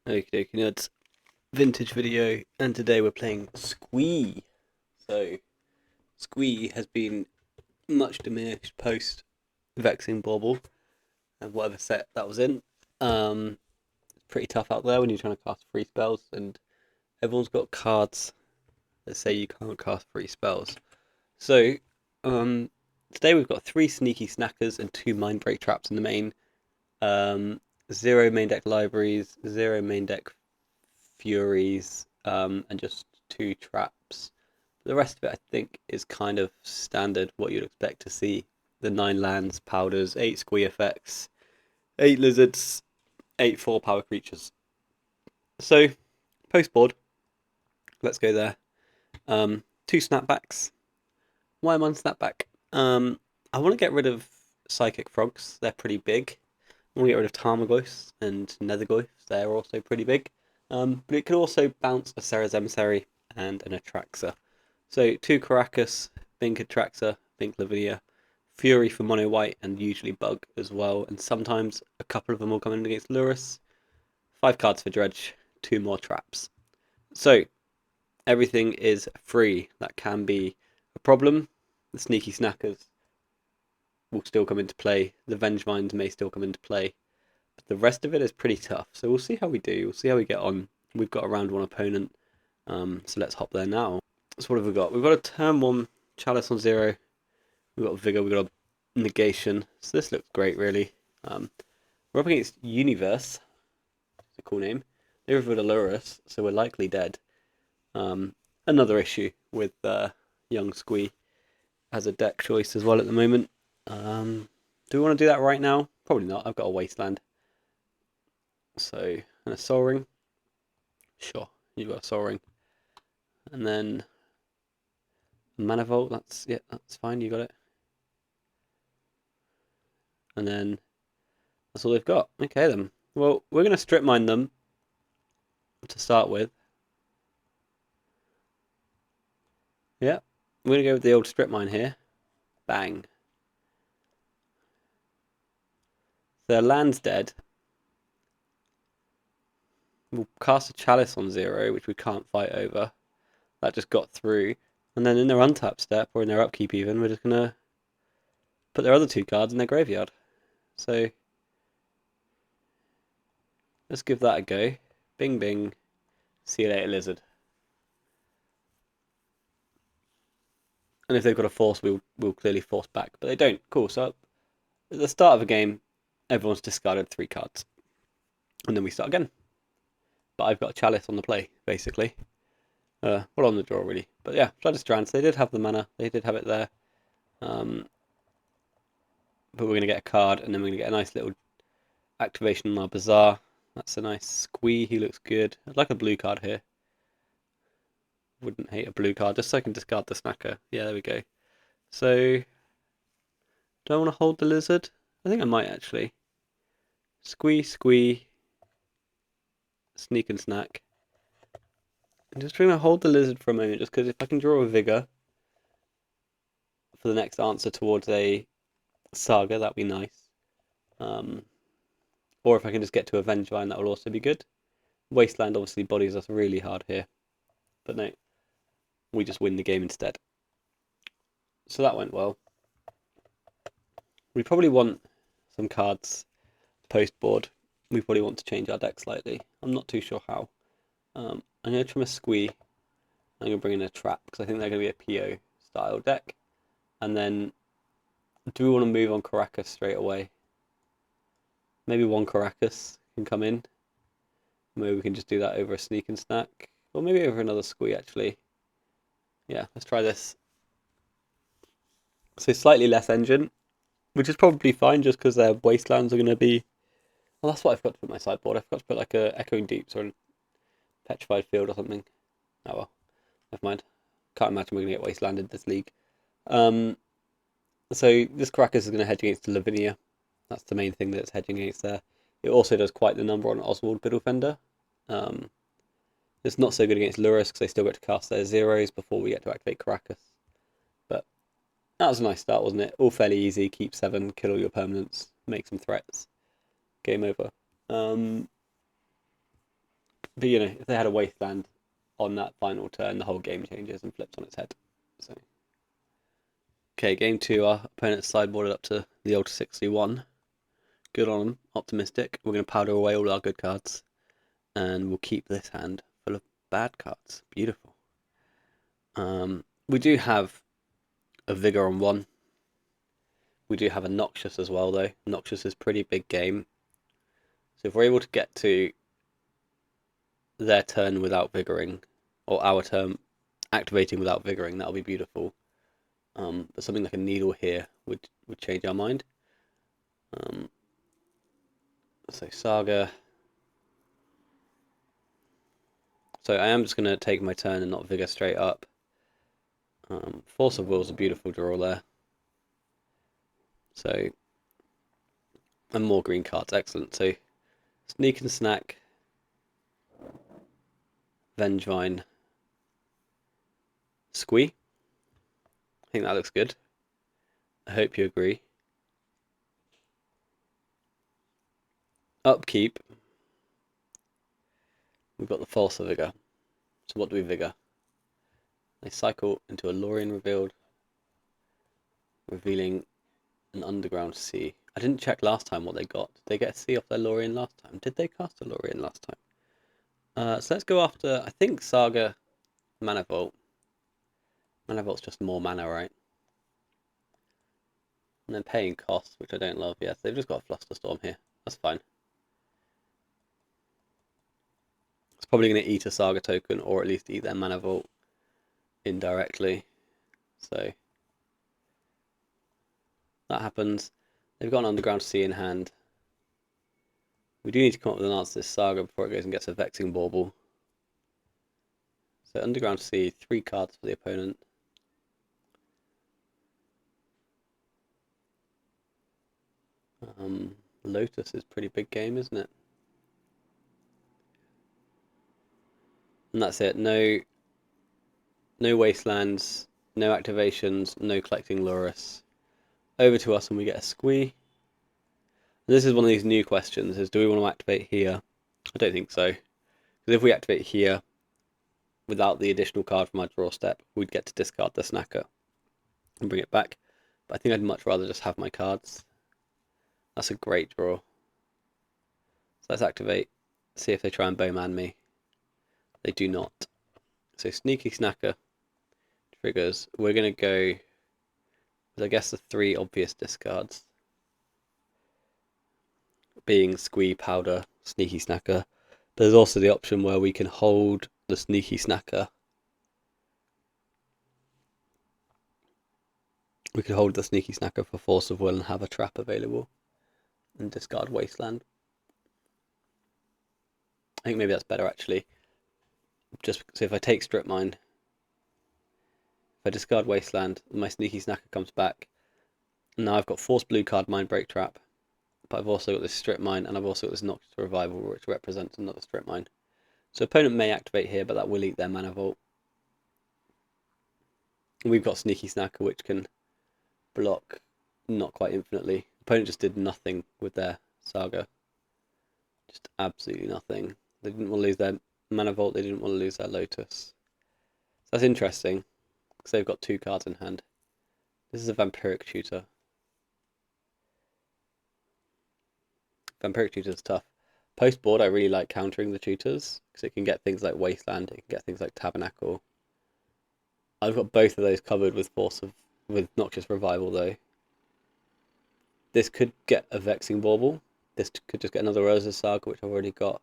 Okie dokie nuts. Vintage video, and today we're playing Squee. So, Squee has been much diminished post Vexing Bauble and whatever set that was in. It's pretty tough out there when you're trying to cast free spells, and everyone's got cards that say you can't cast free spells. So, um, today we've got 3 sneaky snackers and 2 mind break traps in the main. Um, 0 main deck libraries, 0 main deck furies, and just 2 traps. The rest of it, I think, is kind of standard what you'd expect to see. The 9 lands, powders, 8 squee effects, 8 lizards, 8 4 power creatures. So, post board, let's go there. 2 snapbacks. Why am I on snapback? I want to get rid of psychic frogs, they're pretty big. I want to get rid of Tarmogoyfs and Nethergoyfs, they're also pretty big. But it can also bounce a Serra's Emissary and an Atraxa. So 2 Caracas, think Atraxa, think Lavinia, Fury for mono white, and usually Bug as well. And sometimes a couple of them will come in against Lurus. 5 cards for Dredge, 2 more traps. So everything is free. That can be a problem. The sneaky snackers will still come into play. The Vengevines may still come into play. But the rest of it is pretty tough. So we'll see how we do. We'll see how we get on. We've got a round 1 opponent. So let's hop there now. So what have we got? We've got a turn 1 Chalice on 0. We've got Vigor. We've got a Negation. So this looks great, really. We're up against Universe. It's a cool name. They're with Allurus, so we're likely dead. Another issue with young Squee as a deck choice as well at the moment. Do we want to do that right now? Probably not. I've got a Wasteland. So, and a Sol Ring. Sure, you've got a Sol Ring. And then Mana Vault, that's fine, you got it. And then that's all they've got. Okay then. Well, we're gonna strip mine them to start with. Yeah, we're gonna go with the old strip mine here. Bang. Their land's dead. We'll cast a Chalice on 0, which we can't fight over. That just got through. And then in their untap step, or in their upkeep even, we're just gonna put their other 2 cards in their graveyard. So let's give that a go. Bing bing. See you later, lizard. And if they've got a force, we'll clearly force back. But they don't. Cool. So at the start of a game, everyone's discarded 3 cards. And then we start again. But I've got a Chalice on the play, basically. Well, on the draw, really. But yeah, Flooded Strands, they did have the mana. They did have it there. But we're going to get a card, and then we're going to get a nice little activation on our Bazaar. That's a nice Squee. He looks good. I'd like a blue card here. Wouldn't hate a blue card, just so I can discard the snacker. Yeah, there we go. So, do I want to hold the lizard? I think I might, actually. Squee, squee. Sneak and snack. I'm just trying to hold the lizard for a moment, just because if I can draw a Vigor for the next answer towards a Saga, that'd be nice. Or if I can just get to a Vengevine, that will also be good. Wasteland obviously bodies us really hard here. But no, we just win the game instead. So that went well. We probably want some cards post board. We probably want to change our deck slightly. I'm not too sure how. I'm going to trim a Squee. I'm going to bring in a Trap because I think they're going to be a PO style deck. And then, do we want to move on Caracas straight away? Maybe 1 Caracas can come in. Maybe we can just do that over a Sneak and Snack. Or maybe over another Squee, actually. Yeah, let's try this. So slightly less engine, which is probably fine just because their Wastelands are going to be... Well, that's what I forgot to put in my sideboard. I forgot to put like a Echoing Deeps or a Petrified Field or something. Oh well, never mind. Can't imagine we're going to get Wastelanded this league. So this Caracas is going to hedge against Lavinia. That's the main thing that's hedging against there. It also does quite the number on Oswald Biddlefender. It's not so good against Lurus because they still get to cast their 0s before we get to activate Caracas. But that was a nice start, wasn't it? All fairly easy. Keep 7, kill all your permanents, make some threats. Game over. But you know, if they had a wasteland on that final turn, the whole game changes and flips on its head. So, okay, game 2, our opponent's sideboarded up to the old 61. Good on them, optimistic. We're going to powder away all our good cards, and we'll keep this hand full of bad cards. Beautiful. We do have a Vigor on 1. We do have a Noxious as well, though. Noxious is pretty big game. So if we're able to get to their turn without Vigoring, or our turn activating without Vigoring, that'll be beautiful. But something like a Needle here would change our mind. So Saga. So I am just going to take my turn and not Vigor straight up. Force of Will is a beautiful draw there. So, and more green cards, excellent. So, Sneak and Snack, Vengevine, Squee. I think that looks good. I hope you agree. Upkeep. We've got the False Vigor. So what do we Vigor? They cycle into a Lorien revealed, revealing an Underground Sea. I didn't check last time what they got. Did they get a sea off their Lorien last time? Did they cast a Lorien last time? So let's go after, I think, Saga Mana Vault. Mana Vault's just more mana, right? And then paying costs, which I don't love. Yes, they've just got a Flusterstorm here. That's fine. It's probably going to eat a Saga token, or at least eat their Mana Vault indirectly. So that happens. They've got an Underground Sea in hand. We do need to come up with an answer to this Saga before it goes and gets a Vexing Bauble. So Underground Sea, 3 cards for the opponent. Lotus is pretty big game, isn't it? And that's it. No wastelands, no activations, no collecting Lurrus. Over to us and we get a Squee. And this is one of these new questions, is do we want to activate here? I don't think so. Because if we activate here, without the additional card from our draw step, we'd get to discard the Snacker and bring it back. But I think I'd much rather just have my cards. That's a great draw. So let's activate, see if they try and bowman me. They do not. So Sneaky Snacker triggers. We're going to go with, I guess, the 3 obvious discards. Being Squee, Powder, Sneaky Snacker. There's also the option where we can hold the Sneaky Snacker. We could hold the Sneaky Snacker for Force of Will and have a trap available. And discard Wasteland. I think maybe that's better actually. Just so if I take Strip Mine, if I discard Wasteland, my Sneaky Snacker comes back. And now I've got Force Blue card Mine Break Trap. But I've also got this Strip Mine and I've also got this Noxious Revival which represents another Strip Mine. So opponent may activate here, but that will eat their Mana Vault. And we've got Sneaky Snacker which can block not quite infinitely. Opponent just did nothing with their Saga. Just absolutely nothing. They didn't want to lose their Mana Vault, they didn't want to lose their Lotus. So that's interesting, because they've got 2 cards in hand. This is a Vampiric Tutor. Vampiric Tutor is tough. Post board, I really like countering the tutors, because it can get things like Wasteland, it can get things like Tabernacle. I've got both of those covered with Noxious Revival though. This could get a Vexing Bauble. This could just get another Rosa Saga, which I've already got.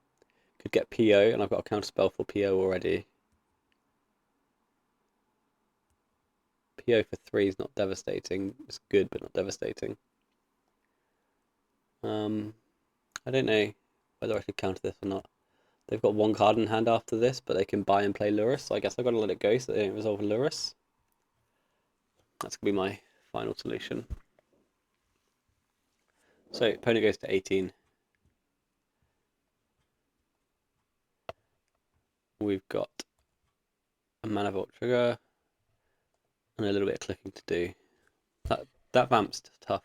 Could get PO, and I've got a counterspell for PO already. PO for 3 is not devastating. It's good, but not devastating. I don't know whether I should counter this or not. They've got 1 card in hand after this, but they can buy and play Lurrus, so I guess I've got to let it go so they don't resolve Lurrus. That's going to be my final solution. So, opponent goes to 18. We've got a Mana Vault trigger and a little bit of clicking to do. That vamp's tough.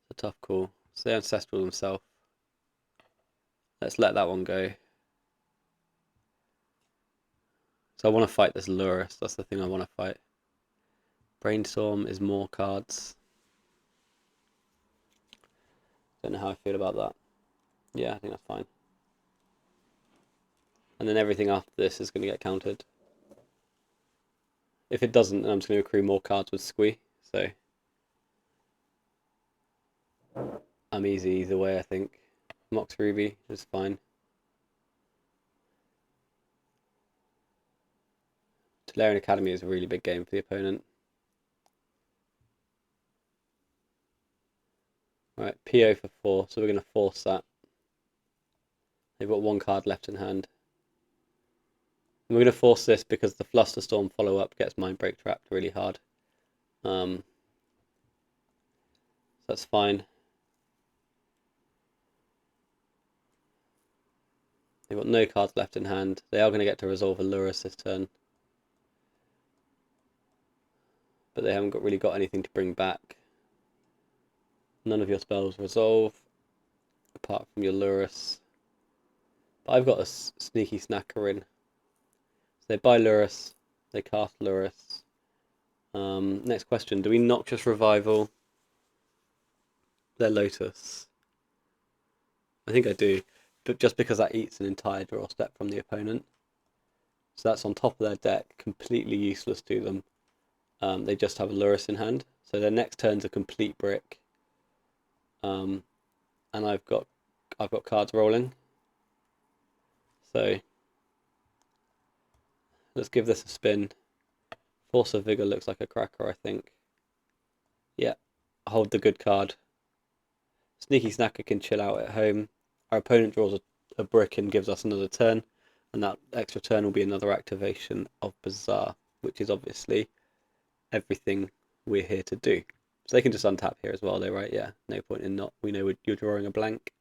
It's a tough call. So they're Ancestral themselves. Let's let that one go. So I want to fight this Lurus. That's the thing I want to fight. Brainstorm is more cards. Don't know how I feel about that. Yeah, I think that's fine. And then everything after this is going to get countered. If it doesn't, then I'm just going to accrue more cards with Squee. So I'm easy either way, I think. Mox Ruby is fine. Tolarian Academy is a really big game for the opponent. Alright, PO for 4, so we're going to force that. They've got one card left in hand. And we're going to force this because the Flusterstorm follow-up gets Mind Break trapped really hard. So that's fine. They've got no cards left in hand. They are going to get to resolve a Lurus this turn. But they haven't really got anything to bring back. None of your spells resolve, apart from your Lurus. But I've got a sneaky snacker in. So they buy Lurus, they cast Lurus. Next question, do we Noxious Revival their Lotus? I think I do, but just because that eats an entire draw step from the opponent. So that's on top of their deck, completely useless to them. They just have a Lurus in hand, so their next turn's a complete brick. And I've got cards rolling. So let's give this a spin. Force of Vigor looks like a cracker, I think. Yeah, hold the good card. Sneaky Snacker can chill out at home. Our opponent draws a brick and gives us another turn, and that extra turn will be another activation of Bazaar, which is obviously everything we're here to do. So they can just untap here as well, though, right? Yeah, no point in not. We know you're drawing a blank.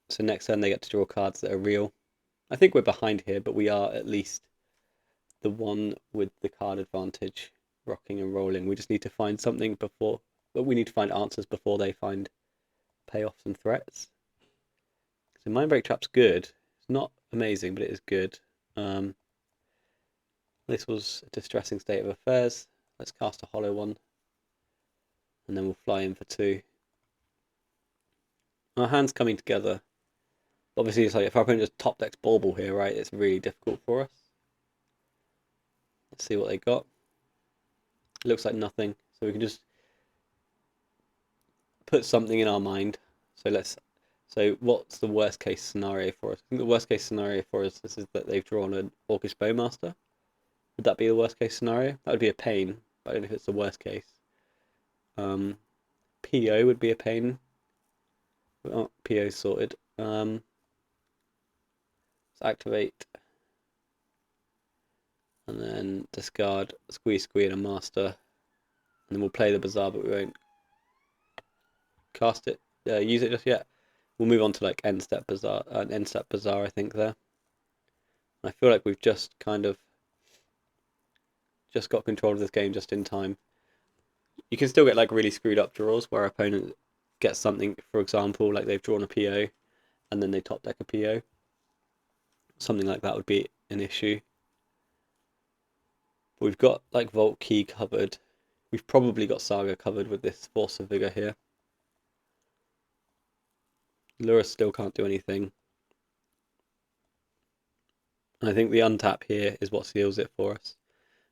So next turn they get to draw cards that are real. I think we're behind here, but we are at least the one with the card advantage, rocking and rolling. We just need to find something before, but we need to find answers before they find payoffs and threats. So Mind Break Trap's good. It's not amazing, but it is good. This was a distressing state of affairs. Let's cast a hollow one, and then we'll fly in for 2. Our hand's coming together. Obviously, it's like if our opponent just top decks bauble here, right? It's really difficult for us. Let's see what they got. It looks like nothing, so we can just put something in our mind. So what's the worst case scenario for us? I think the worst case scenario for us is that they've drawn an Orcish Bowmaster. Would that be the worst case scenario? That would be a pain, but I don't know if it's the worst case. PO would be a pain. Oh, PO sorted. Let's activate. And then discard Squee and a Master. And then we'll play the Bazaar, but we won't cast it, use it just yet. We'll move on to like end step Bazaar, I think there. And I feel like we've just kind of got control of this game just in time. You can still get like really screwed up draws where our opponent gets something, for example, like they've drawn a PO and then they top deck a PO. Something like that would be an issue. But we've got like Vault Key covered. We've probably got Saga covered with this Force of Vigor here. Lurus still can't do anything. And I think the untap here is what seals it for us.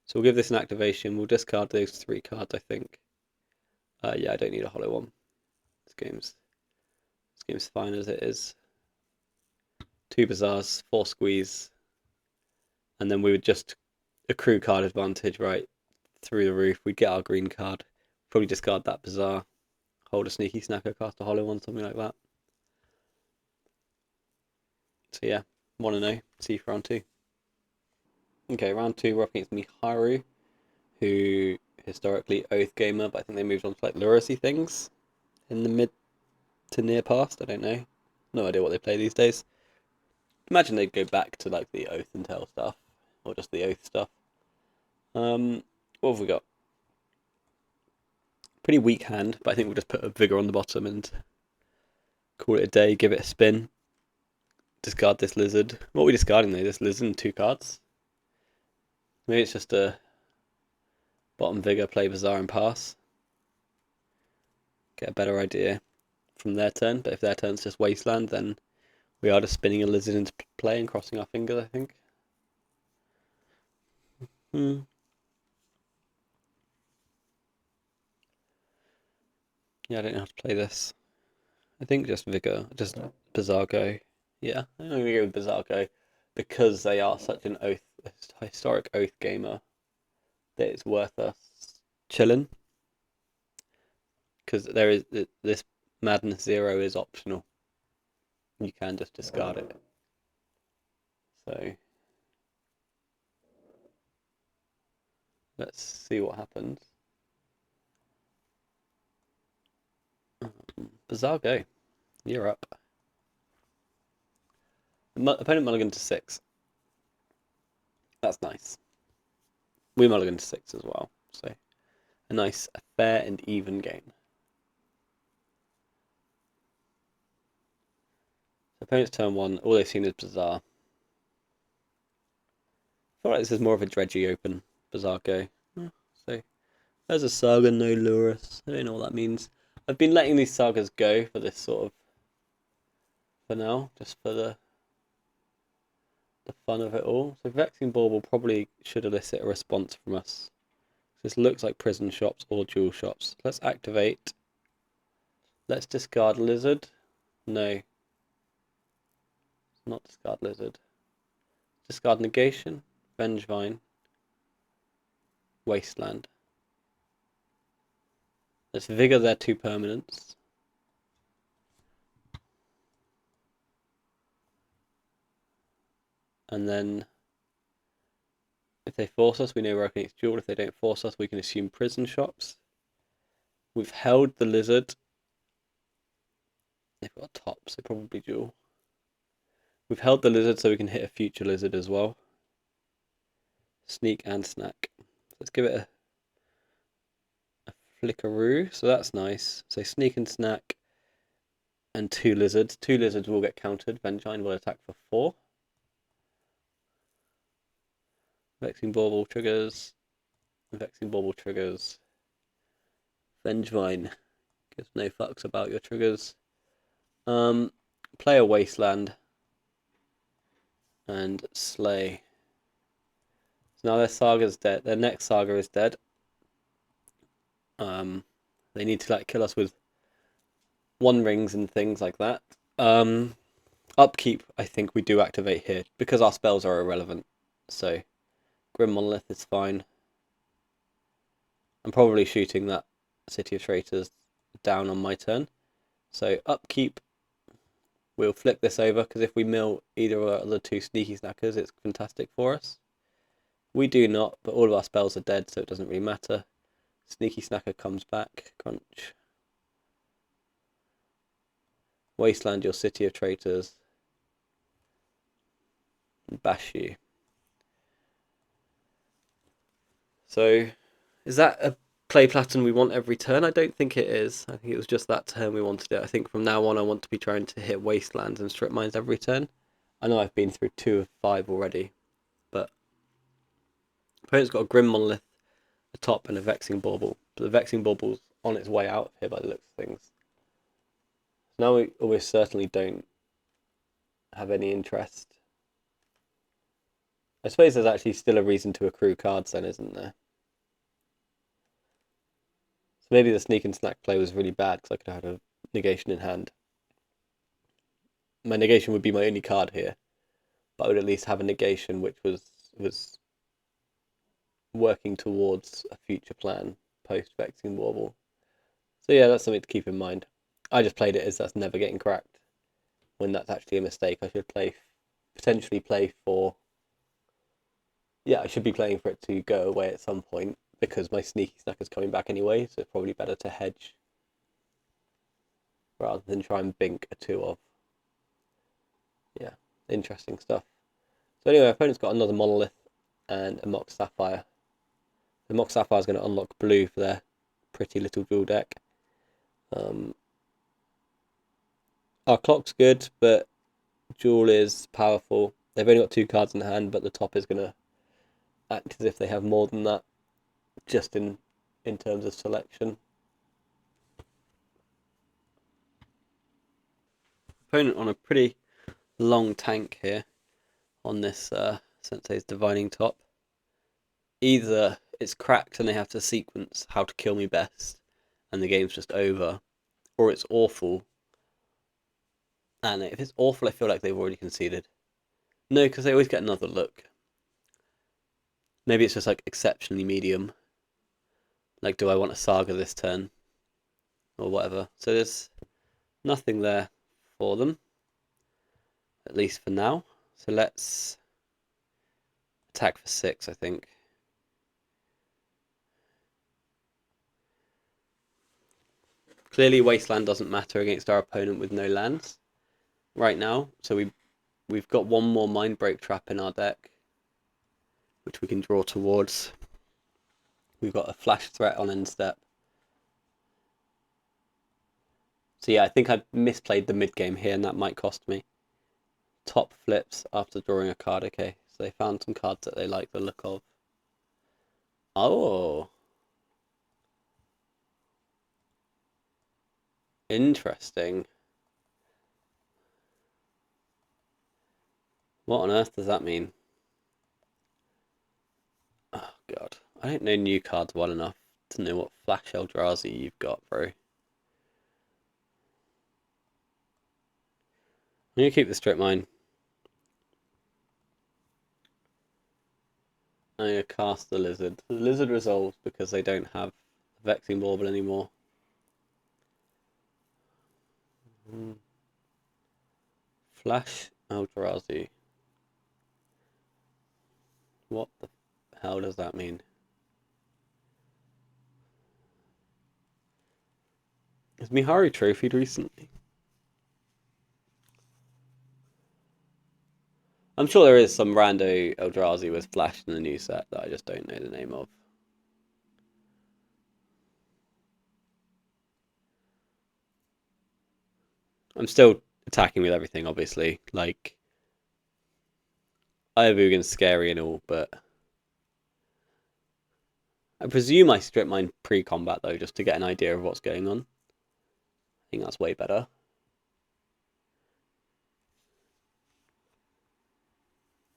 So we'll give this an activation. We'll discard those 3 cards, I think. Yeah, I don't need a hollow one. This game's fine as it is. 2 Bazaars, 4 Squees, and then we would just accrue card advantage right through the roof. We'd get our green card, probably discard that Bazaar, hold a Sneaky Snacker, cast a hollow one, something like that. So yeah, 1-0. See you for round 2. Okay, round 2 we're up against Miharu, who historically Oath gamer, but I think they moved on to like Lurusy things in the mid to near past. I don't know. No idea what they play these days. Imagine they'd go back to like the Oath and Tail stuff, or just the Oath stuff. What have we got? Pretty weak hand, but I think we'll just put a Vigor on the bottom and call it a day, give it a spin. discard this lizard. What are we discarding though? This lizard and 2 cards? Maybe it's just a bottom vigor, play Bazaar and pass. Get a better idea from their turn, but if their turn's just Wasteland, then we are just spinning a lizard into play and crossing our fingers, I think. Yeah, I don't know how to play this. I think just Vigor, just Bazaar go. Yeah, I'm going to go with Bazaar go because they are such an historic oath gamer that it's worth us chilling. Because there is this Madness Zero is optional. You can just discard it. So let's see what happens. Bazaar go. You're up. Opponent mulligan to 6. That's nice. We mulligan to 6 as well. So a nice, fair and even game. So opponent's turn 1. All they've seen is Bazaar. I feel like this is more of a dredgy open. Bazaar go. So there's a Saga, no Lurus. I don't know what that means. I've been letting these sagas go for this sort of, for now, just for the fun of it all. So Vexing Bauble probably should elicit a response from us. This looks like prison shops or jewel shops. Let's activate. Let's discard lizard. No. Not discard lizard. Discard negation. Vengevine. Wasteland. Let's vigor their 2 permanents. And then if they force us, we know we're opening its jewel. If they don't force us, we can assume prison shops. We've held the lizard. They've got a top, so probably jewel. We've held the lizard so we can hit a future lizard as well. Sneak and snack. Let's give it a flickaroo. So that's nice. So sneak and snack and 2 lizards. 2 lizards will get countered. Vengevine will attack for 4. Vexing Bauble triggers. Vexing Bauble triggers. Vengevine gives no fucks about your triggers. Play a Wasteland. And slay. So now their saga's dead. Their next saga is dead. They need to kill us with 1 rings and things like that. Upkeep, I think we do activate here because our spells are irrelevant. So Grim Monolith is fine. I'm probably shooting that City of Traitors down on my turn. So upkeep, we'll flip this over because if we mill either of the 2 sneaky snackers, it's fantastic for us. We do not, but all of our spells are dead, so it doesn't really matter. Sneaky snacker comes back. Crunch. Wasteland your City of Traitors. And bash you. So, is that a play pattern we want every turn? I don't think it is. I think it was just that turn we wanted it. I think from now on I want to be trying to hit Wastelands and strip mines every turn. I know I've been through 2 of 5 already, but opponent's got a Grim Monolith, a top, and a Vexing Bauble. But the Vexing Bauble's on its way out of here by the looks of things. So now we almost certainly don't have any interest. I suppose there's actually still a reason to accrue cards then, isn't there? So maybe the sneak and snack play was really bad because I could have had a negation in hand. My negation would be my only card here, but I would at least have a negation which was working towards a future plan post Vexing Bauble. So yeah, that's something to keep in mind. I just played it as that's never getting cracked, when that's actually a mistake. I should potentially play for... Yeah, I should be playing for it to go away at some point, because my sneaky snacker's coming back anyway, so it's probably better to hedge rather than try and bink a 2 of. Yeah, interesting stuff. So anyway, opponent's got another Monolith and a Mox Sapphire. The Mox Sapphire is going to unlock blue for their pretty little dual deck. Our clock's good, but Jewel is powerful. They've only got 2 cards in hand, but the top is going to act as if they have more than that, just in terms of selection. Opponent on a pretty long tank here on this Sensei's Divining Top. Either it's cracked and they have to sequence how to kill me best and the game's just over, or it's awful. And if it's awful, I feel like they've already conceded. No, because they always get another look. Maybe it's just like exceptionally medium. Like, do I want a Saga this turn? Or whatever. So there's nothing there for them. At least for now. So let's attack for 6, I think. Clearly Wasteland doesn't matter against our opponent with no lands right now. So we've got one more Mindbreak Trap in our deck, which we can draw towards. We've got a Flash Threat on end step. So yeah, I think I misplayed the mid game here and that might cost me. Top flips after drawing a card. Okay, so they found some cards that they like the look of. Oh. Interesting. What on earth does that mean? Oh god, I don't know new cards well enough to know what Flash Eldrazi you've got, bro. I'm gonna keep the Strip Mine. I'm gonna cast the Lizard. The Lizard resolves because they don't have Vexing Bauble anymore. Flash Eldrazi. What the hell does that mean? Is Miharu trophied recently? I'm sure there is some rando Eldrazi with Flash in the new set that I just don't know the name of. I'm still attacking with everything, obviously. Like, Ayavugan's scary and all, but I presume I strip mine pre-combat, though, just to get an idea of what's going on. I think that's way better.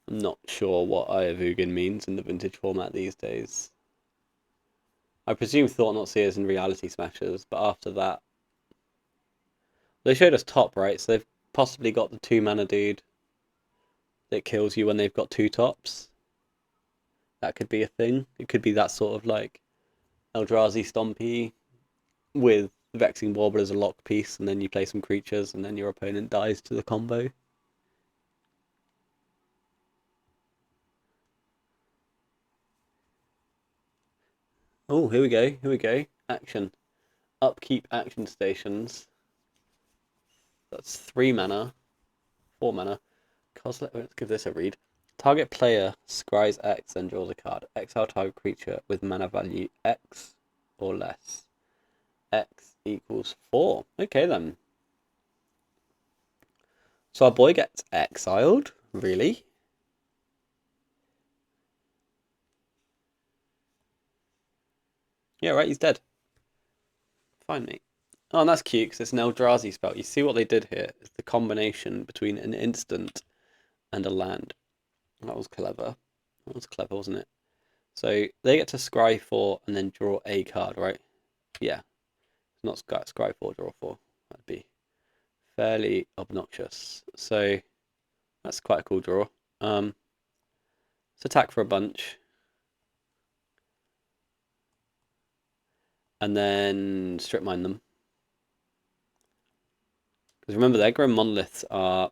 I'm not sure what Ayavugan means in the vintage format these days. I presume Thought-Not-Seers and Reality Smashers, but after that... They showed us top, right? So they've possibly got the 2-mana dude that kills you when they've got 2 tops. That could be a thing. It could be that sort of, like, Eldrazi Stompy with Vexing Bauble as a lock piece, and then you play some creatures, and then your opponent dies to the combo. Oh, here we go, here we go. Action. Upkeep action stations. That's 3 mana. 4 mana. Let's give this a read. Target player scries X, then draws a card. Exile target creature with mana value X or less. X equals 4. Okay then. So our boy gets exiled? Really? Yeah, right, he's dead. Fine, mate. Oh, and that's cute because it's an Eldrazi spell. You see what they did here? It's the combination between an instant and a land. That was clever. That was clever, wasn't it? So they get to scry 4 and then draw a card, right? Yeah. Not scry 4, draw 4. That'd be fairly obnoxious. So that's quite a cool draw. Let's attack for a bunch. And then strip mine them. Because remember, the aggro monoliths are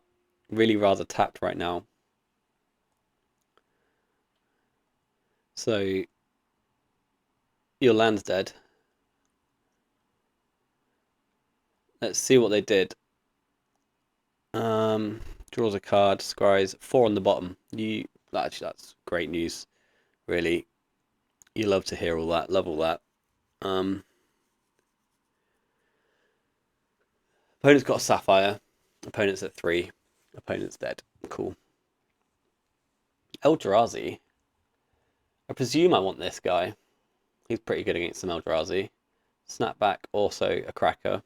really rather tapped right now. So your land's dead. Let's see what they did. Draws a card, scries 4 on the bottom. Actually, that's great news. Really, you love to hear all that. Love all that. Opponent's got a Sapphire. Opponent's at 3. Opponent's dead. Cool. Eldrazi. I presume I want this guy. He's pretty good against some Eldrazi. Snapback, also a cracker.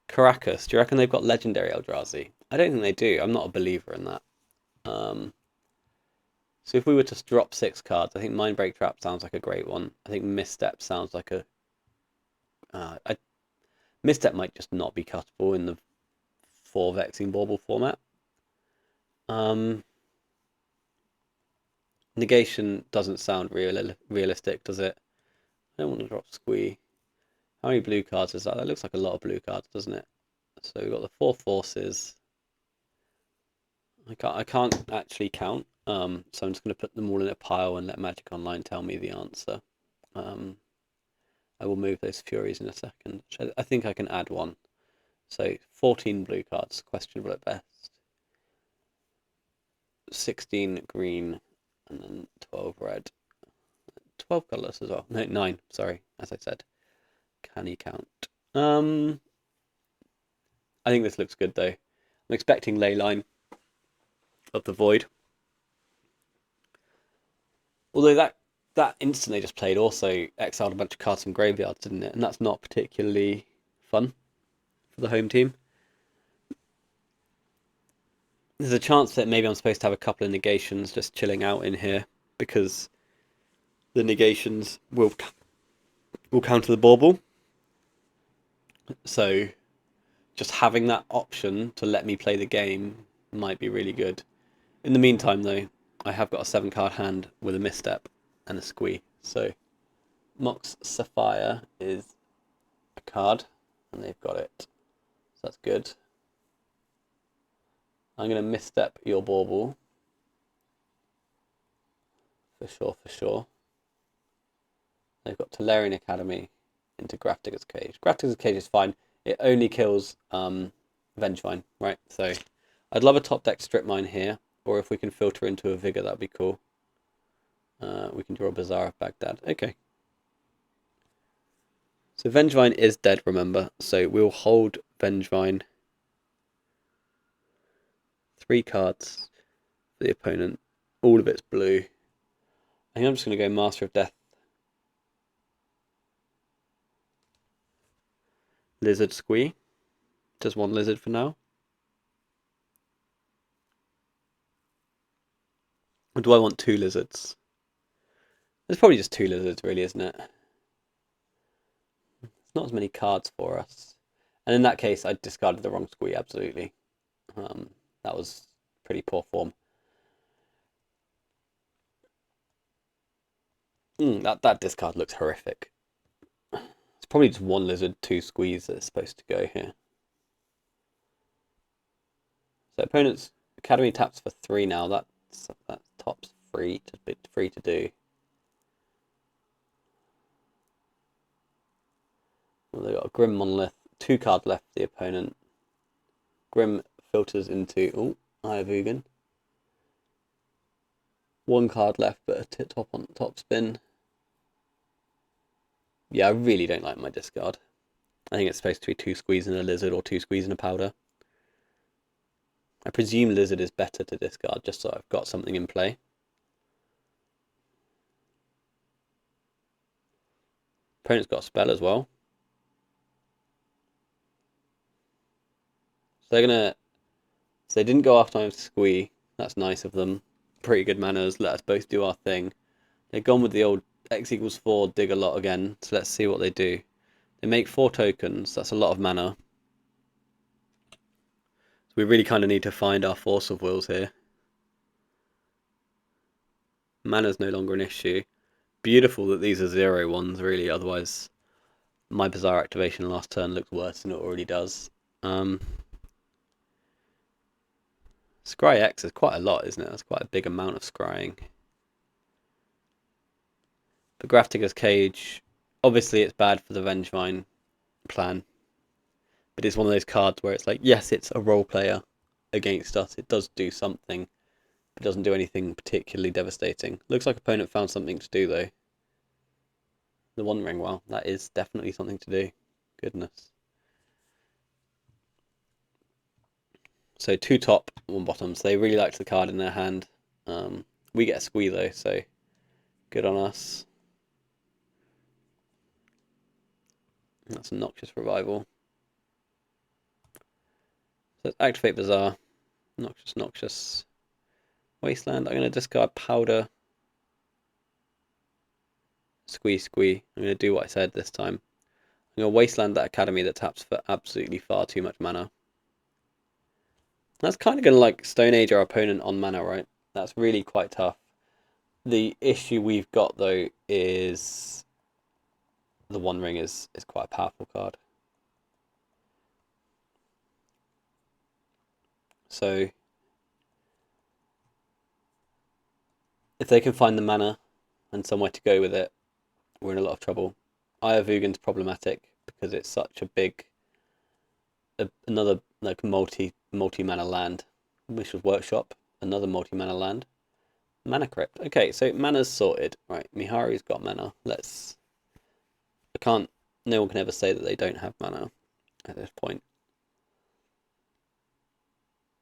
Caracas, do you reckon they've got legendary Eldrazi? I don't think they do. I'm not a believer in that. So if we were to drop 6 cards, I think Mindbreak Trap sounds like a great one. I think Misstep sounds like a... Misstep might just not be cuttable in the 4 Vexing Bauble format. Negation doesn't sound realistic, does it? I don't want to drop Squee. How many blue cards is that? That looks like a lot of blue cards, doesn't it? So we've got the 4 forces. I can't actually count, so I'm just going to put them all in a pile and let Magic Online tell me the answer. I will move those Furies in a second. I think I can add one. So 14 blue cards, questionable at best. 16 green, and then 12 red. 12 colourless as well. No, 9, sorry, as I said. Can he count? I think this looks good though. I'm expecting Leyline of the Void. Although that instant they just played also exiled a bunch of cards from graveyards, didn't it? And that's not particularly fun for the home team. There's a chance that maybe I'm supposed to have a couple of negations just chilling out in here because the negations will counter the bauble. So just having that option to let me play the game might be really good. In the meantime, though, I have got a 7-card hand with a Misstep and a Squee. So Mox Sapphire is a card, and they've got it. So that's good. I'm going to Misstep your bauble. For sure, for sure. They've got Tolarian Academy into Grafdigger's Cage. Grafdigger's Cage is fine. It only kills Vengevine, right? So I'd love a top deck Strip Mine here, or if we can filter into a Vigor, that'd be cool. We can draw a Bazaar of Baghdad. Okay. So Vengevine is dead, remember. So we'll hold Vengevine. 3 cards for the opponent. All of it's blue. I think I'm just going to go Master of Death. Lizard Squee. Just 1 lizard for now. Or do I want 2 lizards? There's probably just 2 lizards, really, isn't it? It's not as many cards for us. And in that case, I discarded the wrong Squee, absolutely. That was pretty poor form. That discard looks horrific. It's probably just 1 lizard, 2 Squees that are supposed to go here. So opponent's Academy taps for 3 now. That top's free to do. Well, they've got a Grim Monolith, 2 card left for the opponent. Grim filters into Eye of Ugin. 1 card left, but a top spin. Yeah, I really don't like my discard. I think it's supposed to be 2 Squees and a Lizard or 2 Squees and a Powder. I presume Lizard is better to discard, just so I've got something in play. Opponent's got a spell as well. So they didn't go after my Squee. That's nice of them. Pretty good manners. Let us both do our thing. They've gone with the old X equals 4, dig a lot again. So let's see what they do. They make 4 tokens. That's a lot of mana. So we really kind of need to find our Force of Wills here. Mana's no longer an issue. Beautiful that these are 0/1s, really. Otherwise, my Bazaar activation last turn looks worse than it already does. Scry X is quite a lot, isn't it? That's quite a big amount of scrying. The Grafdigger's Cage, obviously it's bad for the Vengevine plan. But it's one of those cards where it's like, yes, it's a role player against us. It does do something. But it doesn't do anything particularly devastating. Looks like opponent found something to do, though. The One Ring, well, that is definitely something to do. Goodness. So 2 top, 1 bottom. So they really liked the card in their hand. We get a Squee though, so good on us. That's a Noxious Revival. So let's activate Bazaar. Noxious. Wasteland. I'm going to discard Powder. Squee. I'm going to do what I said this time. I'm going to Wasteland that Academy that taps for absolutely far too much mana. That's kind of going to like Stone Age our opponent on mana, right? That's really quite tough. The issue we've got though is the One Ring is quite a powerful card. So if they can find the mana and somewhere to go with it, we're in a lot of trouble. Eye of Ugin's problematic because it's such a big, another like multi-mana land. Mishra's Workshop, another multi-mana land. Mana Crypt. Okay, so mana's sorted. Right, Miharu's got mana. No one can ever say that they don't have mana at this point.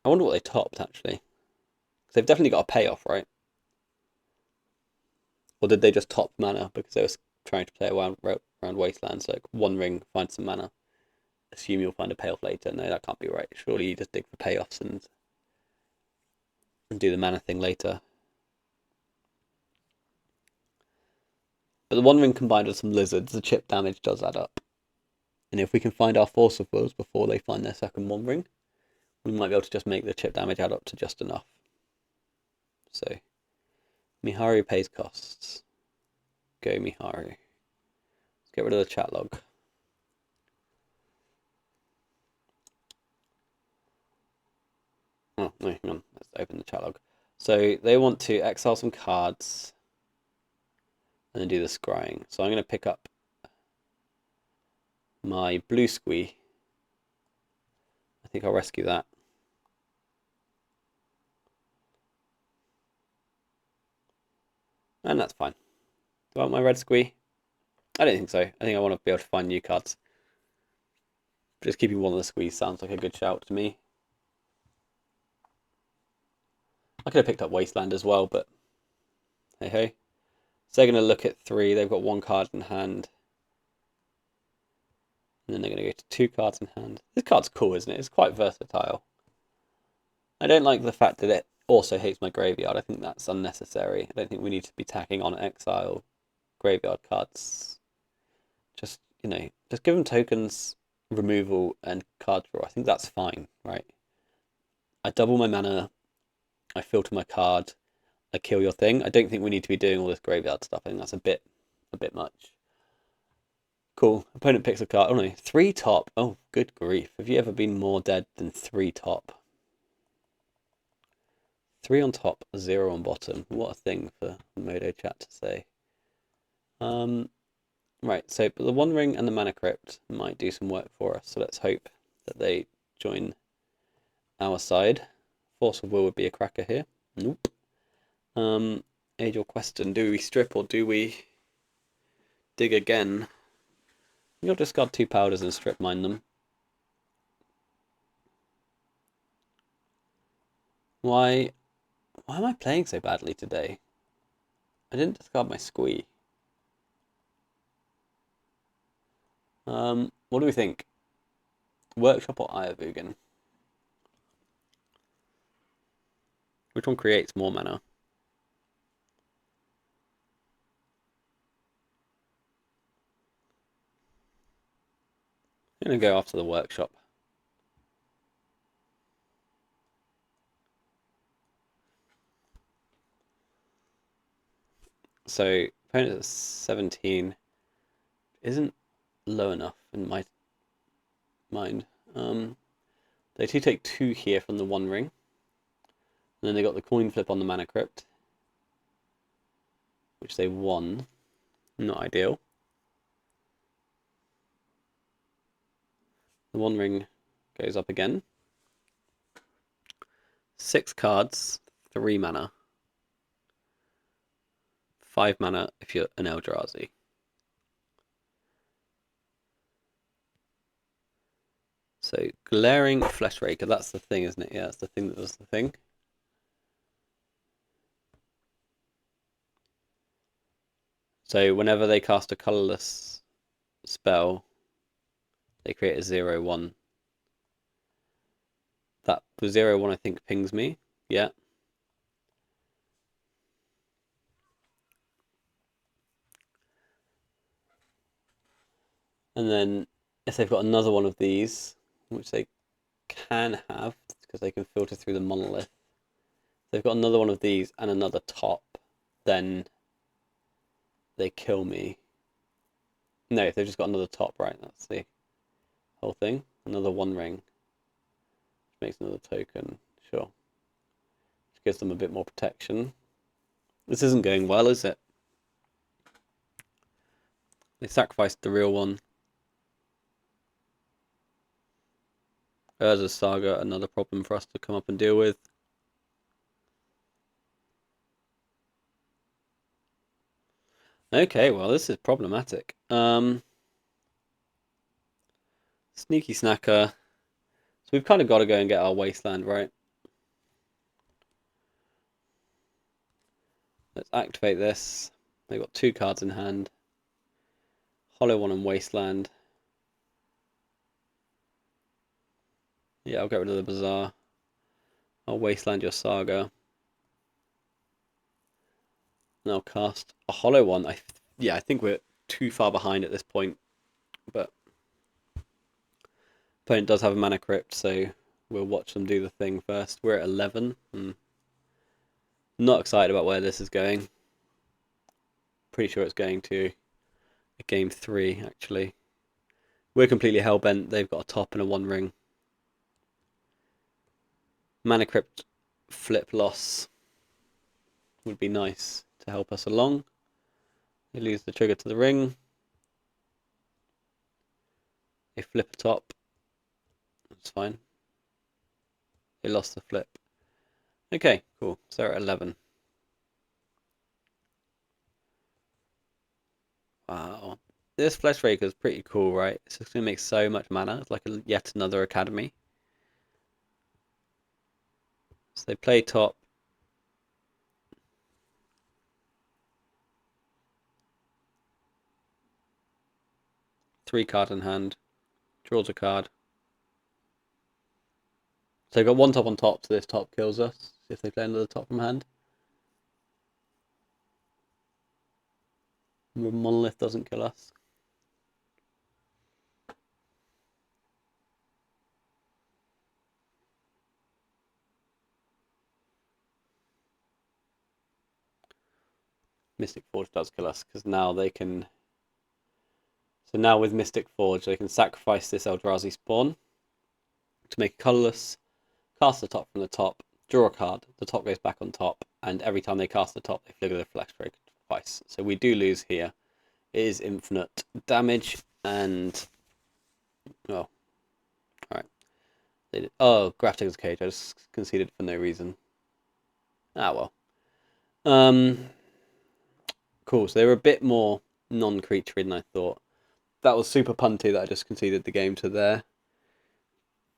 I wonder what they topped, actually. Because they've definitely got a payoff, right? Or did they just top mana because they were trying to play around Wastelands, like One Ring, find some mana. Assume you'll find a payoff later. No, that can't be right. Surely you just dig for payoffs and do the mana thing later. But the One Ring combined with some lizards, the chip damage does add up. And if we can find our Force of Wills before they find their second One Ring, we might be able to just make the chip damage add up to just enough. So, Miharu pays costs. Go Miharu. Let's get rid of the chat log. Oh, no, hang on. Let's open the chat log. So, they want to exile some cards and then do the scrying. So, I'm going to pick up my blue Squee. I think I'll rescue that. And that's fine. Do I want my red Squee? I don't think so. I think I want to be able to find new cards. Just keeping one of the Squees sounds like a good shout to me. I could have picked up Wasteland as well, but hey hey. So they're going to look at 3. They've got 1 card in hand. And then they're going to go to 2 cards in hand. This card's cool, isn't it? It's quite versatile. I don't like the fact that it also hates my graveyard. I think that's unnecessary. I don't think we need to be tacking on exile graveyard cards. Just, just give them tokens, removal, and card draw. I think that's fine, right? I double my mana. I filter my card. I kill your thing. I don't think we need to be doing all this graveyard stuff. I think that's a bit much. Cool. Opponent picks a card. Oh no, 3 top. Oh, good grief. Have you ever been more dead than 3 top? 3 on top, 0 on bottom. What a thing for Modo chat to say. Right, so but the One Ring and the Mana Crypt might do some work for us. So let's hope that they join our side. Force of Will would be a cracker here. Nope. Age or Question. Do we strip or do we dig again? You'll discard 2 powders and strip mine them. Why am I playing so badly today? I didn't discard my Squee. What do we think? Workshop or Eye of Ugin? Which one creates more mana? I'm going to go after the Workshop. So, opponent at 17 isn't low enough in my mind. They do take 2 here from the One Ring. And then they got the coin flip on the Mana Crypt, which they won. Not ideal. The One Ring goes up again. 6 cards, 3 mana. 5 mana if you're an Eldrazi. So, Glaring Flesh Raker, that's the thing, isn't it? Yeah, that's the thing that does the thing. So, whenever they cast a colourless spell, they create a 0/1. That 0/1 I think pings me. Yeah. And then if they've got another one of these, which they can have, because they can filter through the monolith. If they've got another one of these and another top, then they kill me. No, if they've just got another top, right, that's the whole thing. Another one ring, which makes another token, sure. Which gives them a bit more protection. This isn't going well, is it? They sacrificed the real one. Urza's Saga, another problem for us to come up and deal with. Okay, well, this is problematic. Sneaky Snacker. So we've kind of got to go and get our Wasteland, right? Let's activate this. They've got 2 cards in hand. Hollow One and Wasteland. Yeah, I'll get rid of the Bazaar. I'll Wasteland your Saga. And I'll cast a Hollow One. I think we're too far behind at this point. But opponent does have a mana crypt, so we'll watch them do the thing first. We're at 11. Not excited about where this is going. Pretty sure it's going to a game 3, actually. We're completely hell-bent. They've got a top and a 1 ring. Mana crypt flip loss would be nice to help us along. They lose the trigger to the ring. They flip a top. That's fine. They lost the flip. Okay, cool. So they're at 11. Wow. This Flesh Raker is pretty cool, right? It's just going to make so much mana. It's like yet another academy. So they play top. Three card in hand. Draws a card. So they've got 1 top on top, so this top kills us. See if they play another top from hand. Monolith doesn't kill us. Mystic Forge does kill us, because now they can... So now with Mystic Forge, they can sacrifice this Eldrazi spawn to make it colourless, cast the top from the top, draw a card, the top goes back on top, and every time they cast the top, they flicker the Flesh Raker twice. So we do lose here. It is infinite damage, and... Oh. Alright. Oh, Grafdigger's Cage. I just conceded for no reason. Ah, well. Cool, so they were a bit more non-creaturey than I thought. That was super punty that I just conceded the game to there.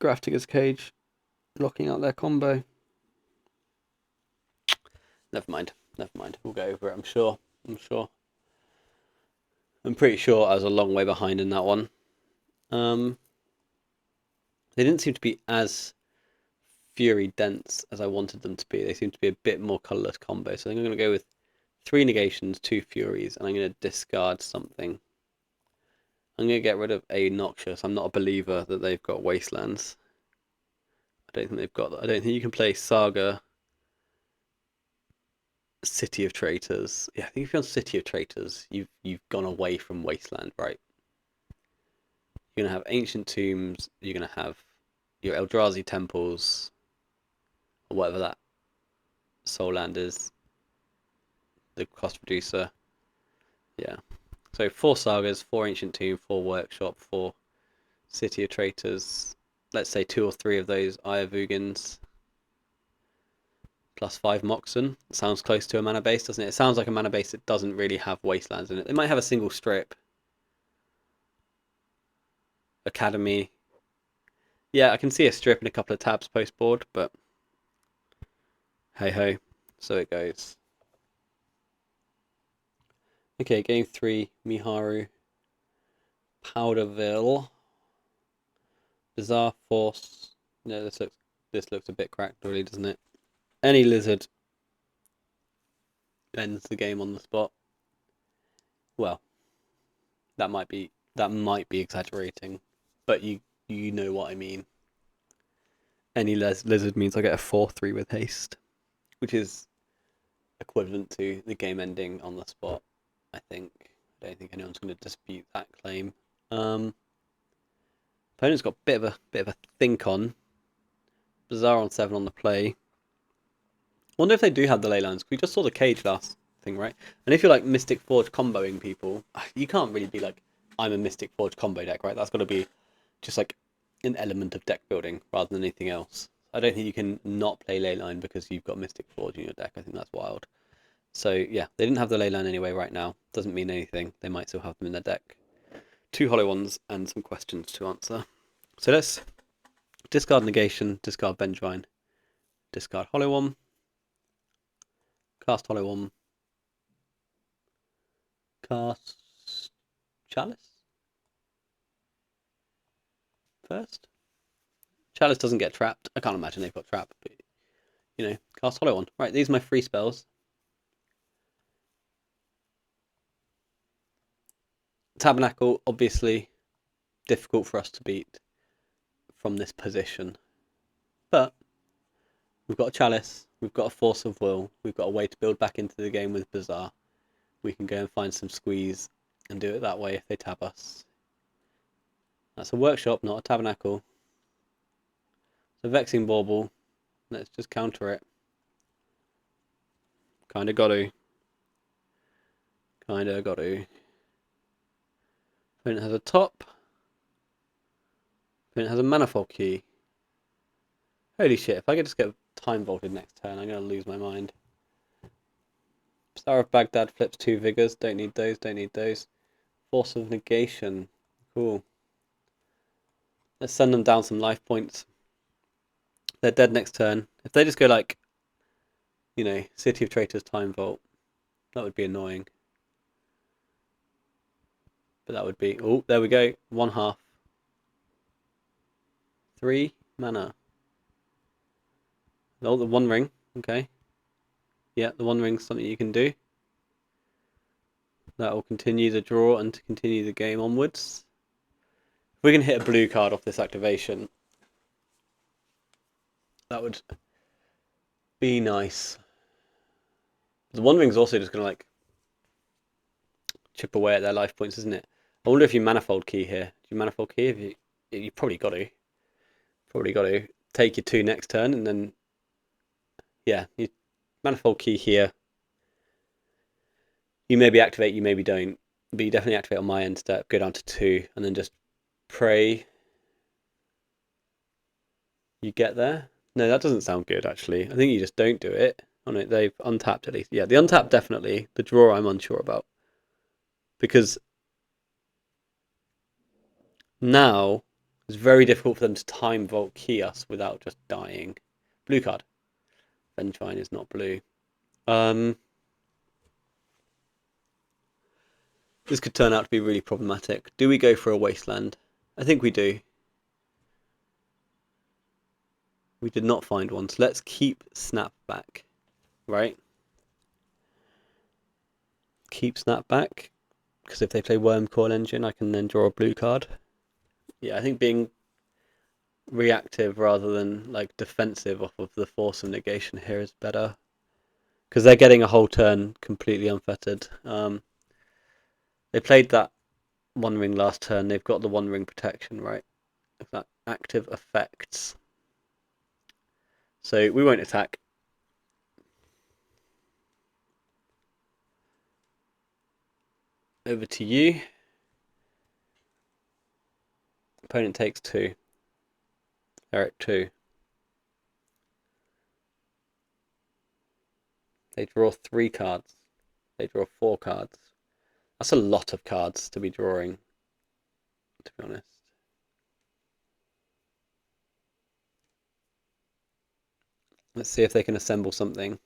Grafdigger's Cage, locking out their combo. Never mind. We'll go over it, I'm sure. I'm pretty sure I was a long way behind in that one. They didn't seem to be as fury dense as I wanted them to be. They seem to be a bit more colourless combo. So I think I'm going to go with 3 negations, 2 furies, and I'm going to discard something. I'm going to get rid of a Noxious. I'm not a believer that they've got Wastelands. I don't think they've got that. I don't think you can play Saga, City of Traitors. Yeah, I think if you're on City of Traitors, you've gone away from Wasteland, right? You're going to have Ancient Tombs, you're going to have your Eldrazi Temples, or whatever that Soul Land is. The cost reducer. Yeah. So 4 Sagas, 4 Ancient Tomb, 4 Workshop, 4 City of Traitors. Let's say 2 or 3 of those Eye of Ugins. Plus 5 Moxen. Sounds close to a mana base, doesn't it? It sounds like a mana base that doesn't really have Wastelands in it. They might have a single strip. Academy. Yeah, I can see a strip and a couple of tabs post board, but hey ho, so it goes. Okay, game 3, Miharu, Powderville, Bizarre Force. No, this looks a bit cracked, really, doesn't it? Any lizard ends the game on the spot. Well, that might be exaggerating, but you know what I mean. Any lizard means I get a 4/3 with haste, which is equivalent to the game ending on the spot. I think. I don't think anyone's going to dispute that claim. Opponent's got a bit of a think on. Bizarre on 7 on the play. Wonder if they do have the ley lines. We just saw the cage last thing, right? And if you're like Mystic Forge comboing people, you can't really be like, I'm a Mystic Forge combo deck, right? That's got to be just like an element of deck building rather than anything else. I don't think you can not play leyline because you've got Mystic Forge in your deck. I think that's wild. So yeah, they didn't have the leyline anyway right now. Doesn't mean anything. They might still have them in their deck. 2 hollow ones and some questions to answer. So let's discard negation, discard Vengevine, discard hollow one, cast hollow one, cast chalice first. Chalice doesn't get trapped. I can't imagine they've got trapped, but you know, cast hollow one. Right, these are my free spells. Tabernacle, obviously difficult for us to beat from this position, but we've got a chalice, we've got a force of will, we've got a way to build back into the game with Bizarre. We can go and find some squeeze and do it that way if they tab us. That's a workshop, not a tabernacle. So vexing bauble. Let's just counter it. Kinda got to. Kinda got to. Opponent has a top. Opponent has a manifold key. Holy shit, if I could just get time vaulted next turn, I'm gonna lose my mind. Star of Baghdad flips 2 vigors. Don't need those, don't need those. Force of negation. Cool. Let's send them down some life points. They're dead next turn. If they just go like, you know, City of Traitors time vault, that would be annoying. But that would be... Oh, there we go. 1/2. 3 mana. Oh, the One Ring. Okay. Yeah, the One Ring's something you can do. That will continue the draw and to continue the game onwards. If we can hit a blue card off this activation, that would be nice. The One Ring's also just going to like chip away at their life points, isn't it? I wonder if you manifold key here. Do you manifold key? If you probably got to. Probably got to take your 2 next turn and then yeah, you manifold key here. You maybe activate, you maybe don't, but you definitely activate on my end step, go down to 2, and then just pray you get there. No, that doesn't sound good, actually. I think you just don't do it. Oh no, they've untapped at least. Yeah, the untap definitely. The draw I'm unsure about. Because now it's very difficult for them to time vault key us without just dying. Blue card. Vengevine is not blue. This could turn out to be really problematic. Do we go for a wasteland? I think we do. We did not find one, so let's keep Snapback, right? Keep Snapback, because if they play Worm Coil Engine, I can then draw a blue card. Yeah, I think being reactive rather than like defensive off of the force of negation here is better, because they're getting a whole turn completely unfettered. They played that One Ring last turn. They've got the One Ring protection, right? If that active effects. So we won't attack. Over to you. Opponent takes 2. Eric 2. They draw 3 cards. They draw 4 cards. That's a lot of cards to be drawing, to be honest. Let's see if they can assemble something.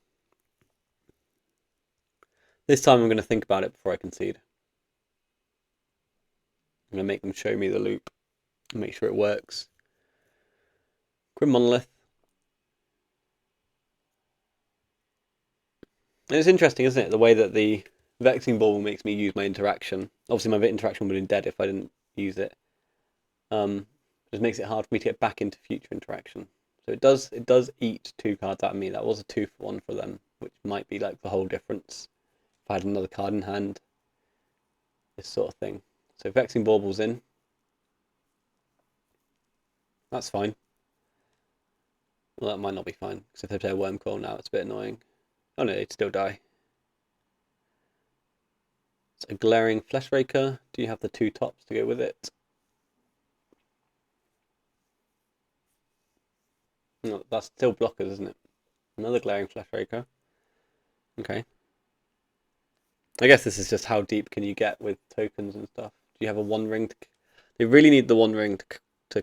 This time I'm going to think about it before I concede. I'm going to make them show me the loop and make sure it works. Grim Monolith. And it's interesting, isn't it? The way that the Vexing Bauble makes me use my interaction. Obviously my interaction would have been dead if I didn't use it. Just makes it hard for me to get back into future interaction. So it does eat 2 cards out of me. That was a 2-for-1 for them, which might be like the whole difference. If I had another card in hand, this sort of thing. So Vexing Bauble's in. That's fine. Well, that might not be fine, because if they play a Worm Coil now, it's a bit annoying. Oh no, it'd still die. It's a Glaring Fleshraker. Do you have the 2 tops to go with it? No, that's still blockers, isn't it? Another Glaring Fleshraker. Okay. I guess this is just how deep can you get with tokens and stuff. Do you have a One Ring? They really need the One Ring to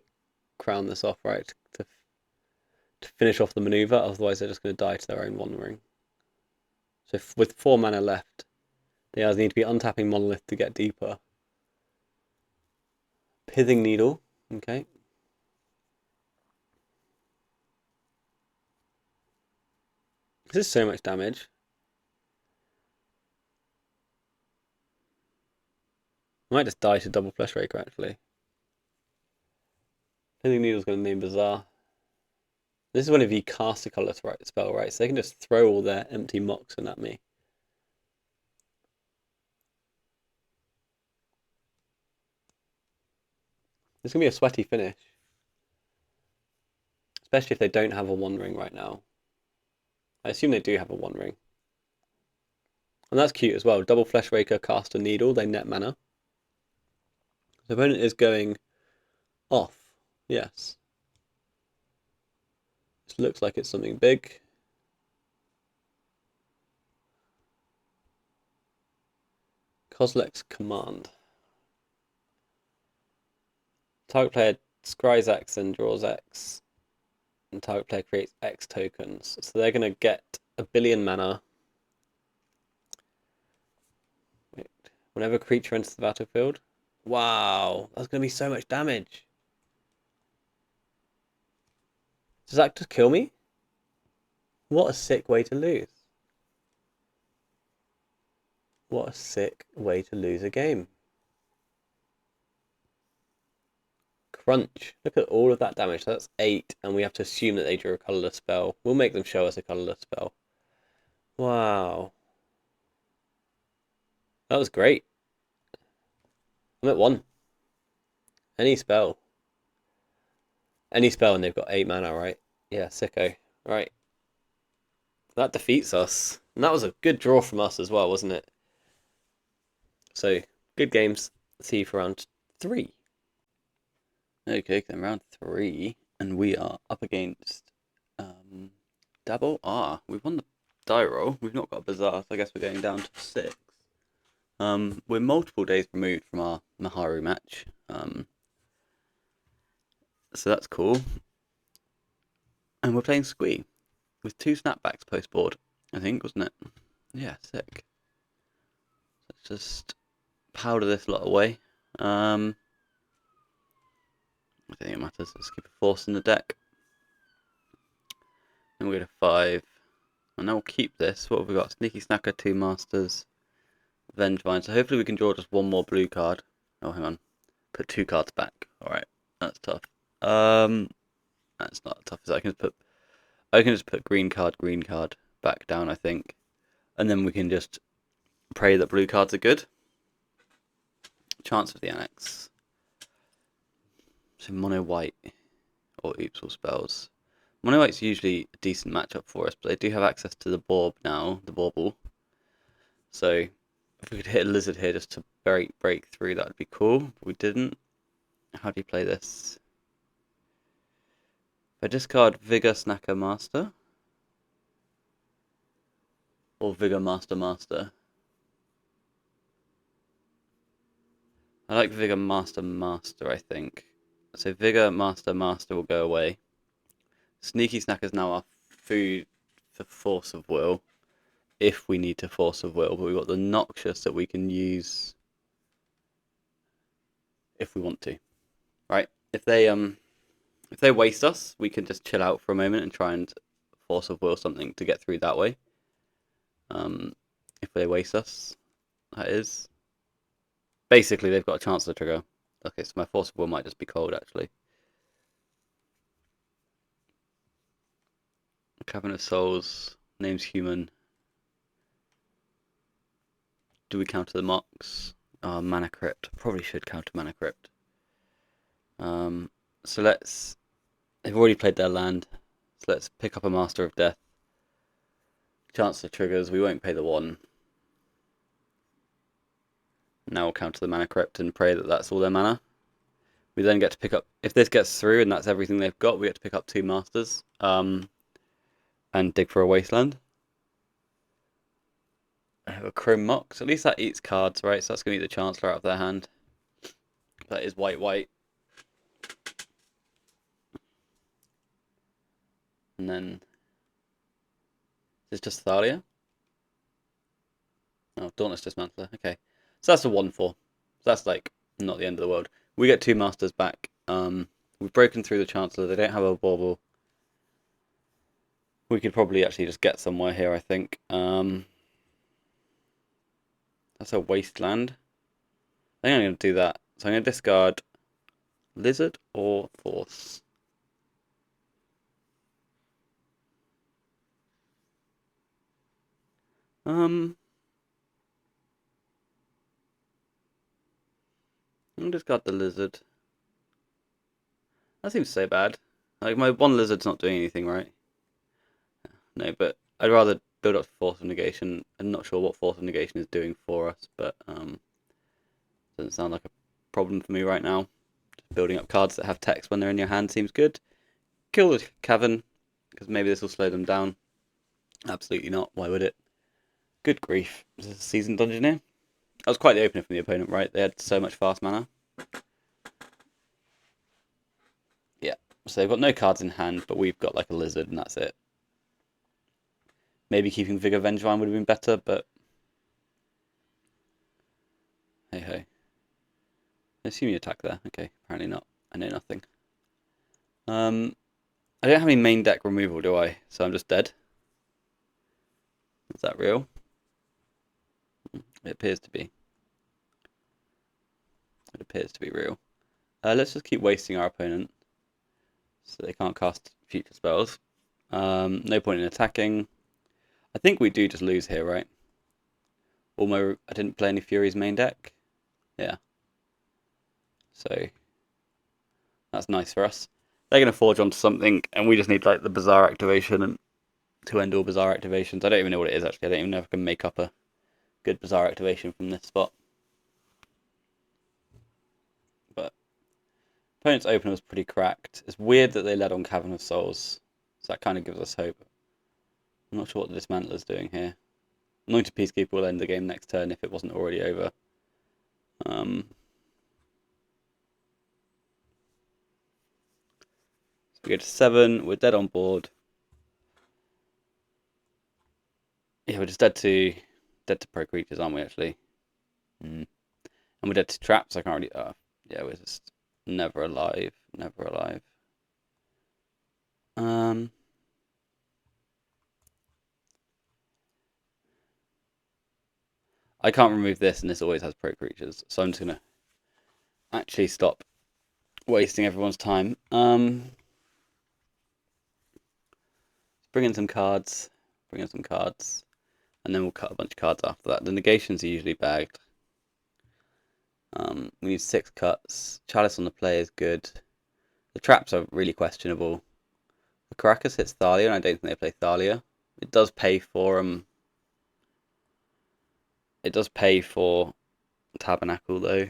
crown this off, right? To finish off the maneuver, otherwise they're just going to die to their own One Ring. So with 4 mana left, they either need to be untapping Monolith to get deeper. Pithing Needle, okay. This is so much damage. I might just die to double Fleshraker, actually. Pithing Needle's going to name Bizarre. This is whenever you cast a colourless spell, right? So they can just throw all their empty Moxen at me. It's going to be a sweaty finish. Especially if they don't have a One Ring right now. I assume they do have a One Ring. And that's cute as well. Double Fleshraker, cast a Needle, they net mana. The opponent is going off. Yes. This looks like it's something big. Kozilek's Command. Target player scries X and draws X. And target player creates X tokens. So they're going to get a billion mana. Wait. Whenever a creature enters the battlefield. Wow, that's going to be so much damage. Does that just kill me? What a sick way to lose. What a sick way to lose a game. Crunch. Look at all of that damage. That's 8, and we have to assume that they drew a colourless spell. We'll make them show us a colourless spell. Wow. That was great. I'm at 1. Any spell. Any spell, and they've got 8 mana, right? Yeah, sicko. Right. That defeats us. And that was a good draw from us as well, wasn't it? So, good games. See you for round 3. Okay, then round 3, and we are up against Dabble. We've won the die roll. We've not got a Bazaar, so I guess we're going down to 6. We're multiple days removed from our Maharu match. So that's cool. And we're playing Squee with 2 snapbacks post board, I think, wasn't it? Yeah, sick. Let's just powder this lot away. I don't think it matters. Let's keep a force in the deck. Then we'll go to 5. And now we'll keep this. What have we got? Sneaky Snacker, 2 Masters, Vengevine. So hopefully we can draw just 1 more blue card. Oh, hang on. Put 2 cards back. Alright, that's tough. That's not tough. I can just put green card back down, I think. And then we can just pray that blue cards are good. Chance of the Annex. So mono white or oops all spells. Mono white's usually a decent matchup for us, but they do have access to the Borb now, the Bauble. So if we could hit a lizard here just to break through, that would be cool. But we didn't. How do you play this? If I discard Vigor Snacker Master or Vigor Master. I like Vigor Master, I think. So Vigor Master will go away. Sneaky Snacker's now our food for Force of Will, if we need to Force of Will, but we've got the Noxious that we can use if we want to, right? If they waste us, we can just chill out for a moment and try and Force of Will something to get through that way. If they waste us, that is. Basically, they've got a chance to trigger. Okay, so my Force of Will might just be cold, actually. Cavern of Souls, name's human. Do we counter the Mox? Oh, Mana Crypt. Probably should counter Mana Crypt. So let's... They've already played their land. So let's pick up a Master of Death. Chance of triggers, we won't pay the 1. Now we'll counter the Mana Crypt and pray that that's all their mana. We then get to pick up... If this gets through and that's everything they've got, we get to pick up 2 Masters. And dig for a Wasteland. I have a Chrome Mox. At least that eats cards, right? So that's going to eat the Chancellor out of their hand. That is white. And then... Is this just Thalia? Oh, Dauntless Dismantler. Okay. So that's a 1-4. So that's like not the end of the world. We get 2 Masters back. We've broken through the Chancellor. They don't have a bauble. We could probably actually just get somewhere here, I think. That's a Wasteland. I think I'm going to do that. So I'm going to discard Lizard or Force. I'm going to discard the Lizard. That seems so bad. Like, my 1 Lizard's not doing anything, right? No, but I'd rather build up Force of Negation. I'm not sure what Force of Negation is doing for us, but doesn't sound like a problem for me right now. Just building up cards that have text when they're in your hand seems good. Kill the Cavern, because maybe this will slow them down. Absolutely not. Why would it? Good grief. This is a Seasoned Dungeoneer. That was quite the opener from the opponent, right? They had so much fast mana. Yeah. So they've got no cards in hand, but we've got like a Lizard and that's it. Maybe keeping Vigor Vengevine would have been better, but... Hey-ho. I assume you attack there. Okay, apparently not. I know nothing. I don't have any main deck removal, do I? So I'm just dead. Is that real? It appears to be. It appears to be real. Let's just keep wasting our opponent, so they can't cast future spells. No point in attacking. I think we do just lose here, right? I didn't play any Fury's main deck. Yeah. So that's nice for us. They're going to forge onto something, and we just need like the Bazaar activation and to end all Bazaar activations. I don't even know what it is actually. I don't even know if I can make up a good Bazaar activation from this spot. But opponent's opener was pretty cracked. It's weird that they led on Cavern of Souls, so that kind of gives us hope. I'm not sure what the Dismantler's doing here. Anointed Peacekeeper will end the game next turn if it wasn't already over. So we go to 7. We're dead on board. Yeah, we're just dead to pro creatures, aren't we? Actually, and we're dead to traps. I can't really. Yeah, we're just never alive. Never alive. I can't remove this, and this always has pro creatures, so I'm just gonna actually stop wasting everyone's time. Bring in some cards. Bring in some cards. And then we'll cut a bunch of cards after that. The negations are usually bagged. We need 6 cuts. Chalice on the play is good. The traps are really questionable. The Caracas hits Thalia, and I don't think they play Thalia. It does pay for It does pay for Tabernacle though,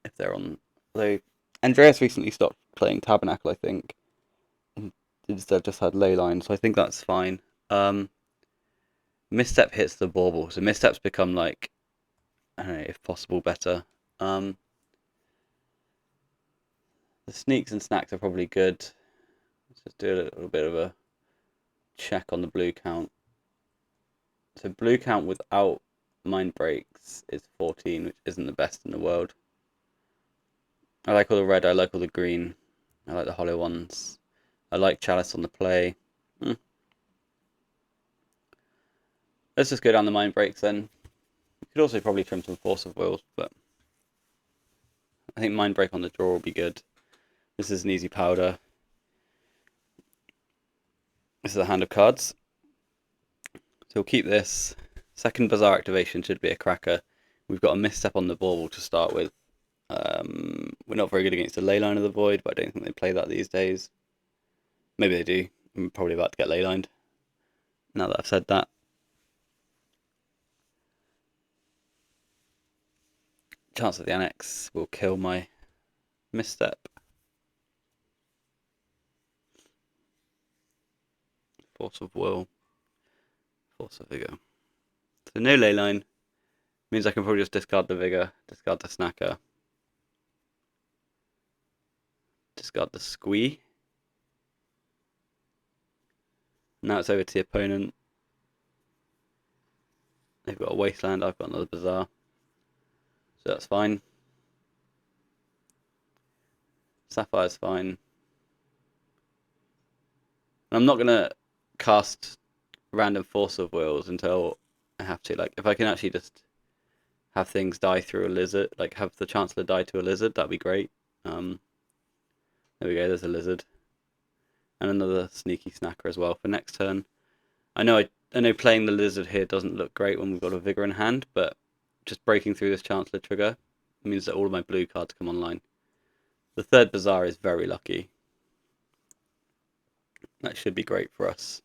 if they're on. Though Andreas recently stopped playing Tabernacle, I think. Instead, just had Leyline, so I think that's fine. Misstep hits the bauble, so missteps become like, I don't know, if possible, better. The sneaks and snacks are probably good. Let's just do a little bit of a check on the blue count. So blue count without mind breaks is 14, which isn't the best in the world. I like all the red, I like all the green. I like the hollow ones. I like chalice on the play. Let's just go down the mind breaks then. You could also probably trim some force of wills, but I think mind break on the draw will be good. This is an easy powder. This is a hand of cards. So we'll keep this. Second Bazaar activation should be a cracker. We've got a misstep on the bauble to start with. We're not very good against the Leyline of the Void, but I don't think they play that these days. Maybe they do. I'm probably about to get leylined, now that I've said that. Chance of the Annex will kill my misstep. Force of Will. Force of Vigor. So no leyline. Means I can probably just discard the Vigor, discard the Snacker. Discard the Squee. Now it's over to the opponent. They've got a Wasteland, I've got another Bazaar. So that's fine. Sapphire's fine. And I'm not going to cast random Force of Wills until I have to. Like, if I can actually just have things die through a lizard, like have the Chancellor die to a lizard, that'd be great. There we go, there's a lizard. And another sneaky snacker as well for next turn. I know playing the lizard here doesn't look great when we've got a Vigor in hand, but just breaking through this Chancellor trigger means that all of my blue cards come online. The third Bazaar is very lucky. That should be great for us.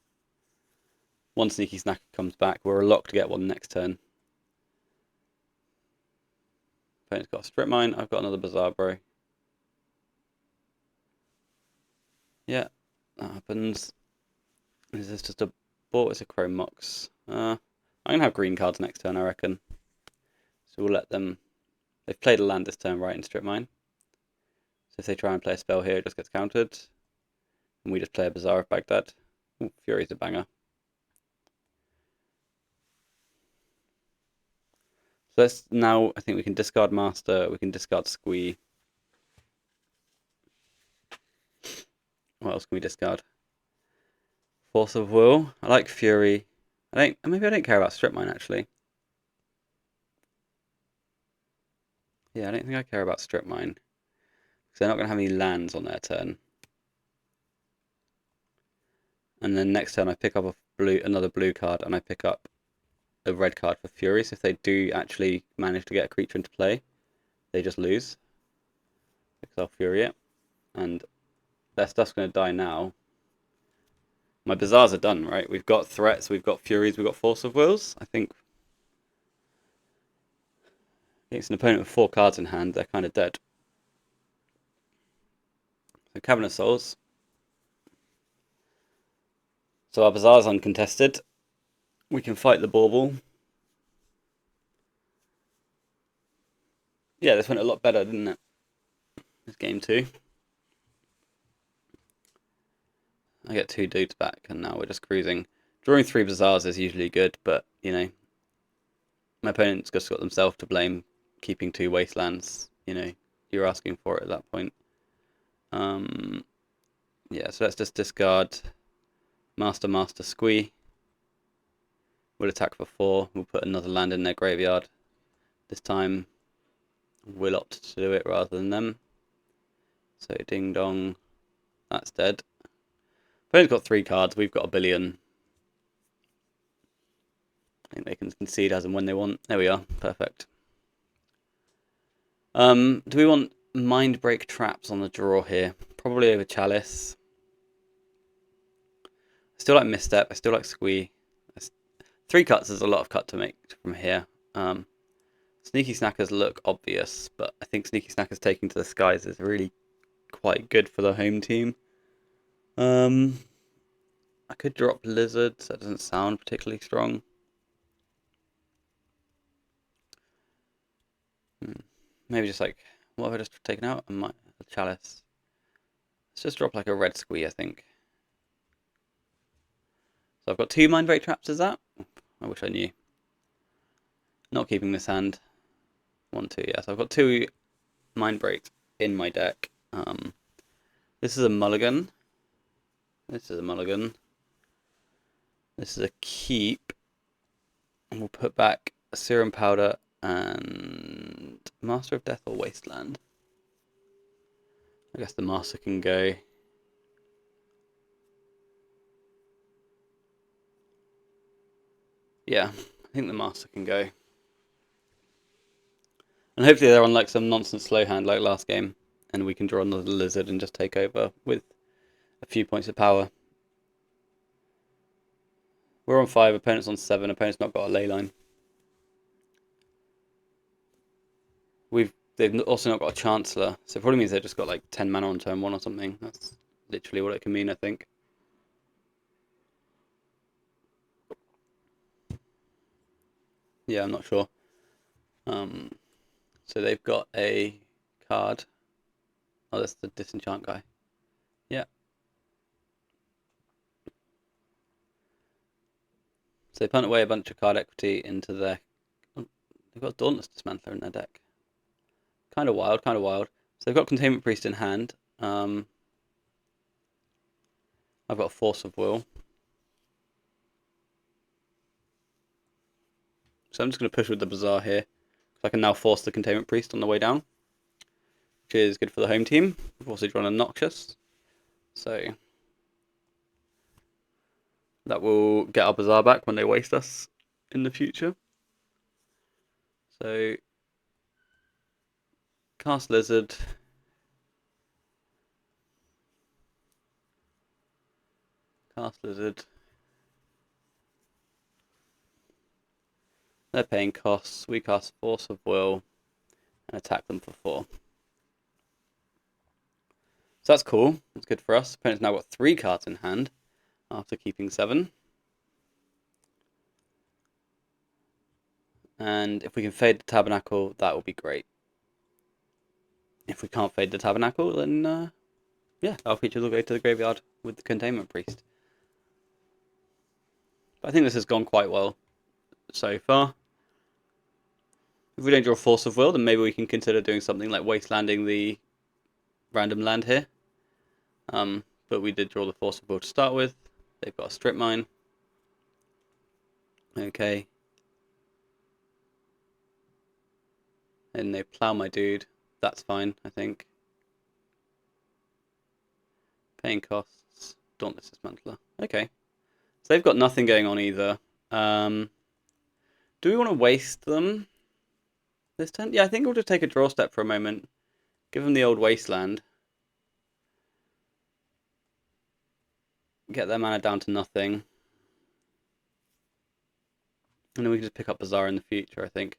One sneaky snacker comes back. We're a lock to get one next turn. Opponent's got a strip mine. I've got another Bazaar, bro. Yeah, that happens. Is this just a ball? It's a Chrome Mox. I'm going to have green cards next turn, I reckon. So we'll let them... They've played a land this turn right in strip mine. So if they try and play a spell here, it just gets countered. And we just play a Bazaar of Baghdad. Ooh, Fury's a banger. So let's now, I think we can discard Master, we can discard Squee. What else can we discard? Force of Will. I like Fury. Maybe I don't care about Strip Mine actually. Yeah, I don't think I care about Strip Mine. Because they're not going to have any lands on their turn. And then next turn I pick up another blue card and I pick up a red card for Fury. So if they do actually manage to get a creature into play, they just lose. Because I'll Fury it. And their stuff's going to die now. My Bazaars are done, right? We've got threats, we've got Furies, we've got Force of Wills. I think against an opponent with 4 cards in hand, they're kind of dead. So Cavern of Souls. So our Bazaar's uncontested. We can fight the bauble. Yeah, this went a lot better, didn't it? This game 2. I get 2 dudes back, and now we're just cruising. Drawing 3 Bazaars is usually good, but, you know, my opponent's just got themselves to blame, keeping 2 Wastelands. You know, you're asking for it at that point. Yeah, so let's just discard Master, Squee. We'll attack for 4. We'll put another land in their graveyard. This time, we'll opt to do it rather than them. So ding dong, that's dead. Opponent's got 3 cards, we've got a billion. I think they can concede as and when they want. There we are, perfect. Do we want Mind Break traps on the draw here? Probably over Chalice. I still like Misstep, I still like Squee. 3 cuts is a lot of cut to make from here. Sneaky Snackers look obvious, but I think Sneaky Snackers taking to the skies is really quite good for the home team. I could drop Lizards, that doesn't sound particularly strong. Maybe just like, what have I just taken out? A Chalice. Let's just drop like a red Squee, I think. So I've got 2 Mind Break traps, is that? I wish I knew. Not keeping this hand. 1, 2, yeah. So I've got 2 Mind Breaks in my deck. This is a mulligan. This is a mulligan. This is a keep. And we'll put back a Serum Powder and Master of Death or Wasteland. I guess the Master can go. Yeah, I think the Master can go. And hopefully they're on like some nonsense slow hand like last game. And we can draw another Lizard and just take over with a few points of power. We're on 5, opponent's on 7, opponent's not got a ley line. They've also not got a Chancellor, so it probably means they've just got like 10 mana on turn 1 or something. That's literally what it can mean, I think. Yeah, I'm not sure. So they've got a card. Oh, that's the Disenchant guy. Yeah. So they punt away a bunch of card equity into their... They've got Dauntless Dismantler in their deck. Kind of wild, kind of wild. So they've got Containment Priest in hand. I've got a Force of Will. So I'm just going to push with the Bazaar here. So I can now force the Containment Priest on the way down, which is good for the home team. We've also drawn a Noxious. So that will get our Bazaar back when they waste us in the future. So cast Lizard. Cast Lizard. They're paying costs. We cast Force of Will and attack them for 4. So that's cool. That's good for us. Opponent's now got 3 cards in hand after keeping 7. And if we can fade the Tabernacle, that will be great. If we can't fade the Tabernacle, then yeah, our creatures will go to the graveyard with the Containment Priest. But I think this has gone quite well so far. If we don't draw Force of Will, then maybe we can consider doing something like wastelanding the random land here. But we did draw the Force of Will to start with. They've got a Strip Mine. Okay. And they plow my dude. That's fine, I think. Paying costs. Dauntless Dismantler. Okay. So they've got nothing going on either. Do we want to waste them this turn? Yeah, I think we'll just take a draw step for a moment. Give them the old Wasteland. Get their mana down to nothing. And then we can just pick up Bazaar in the future, I think.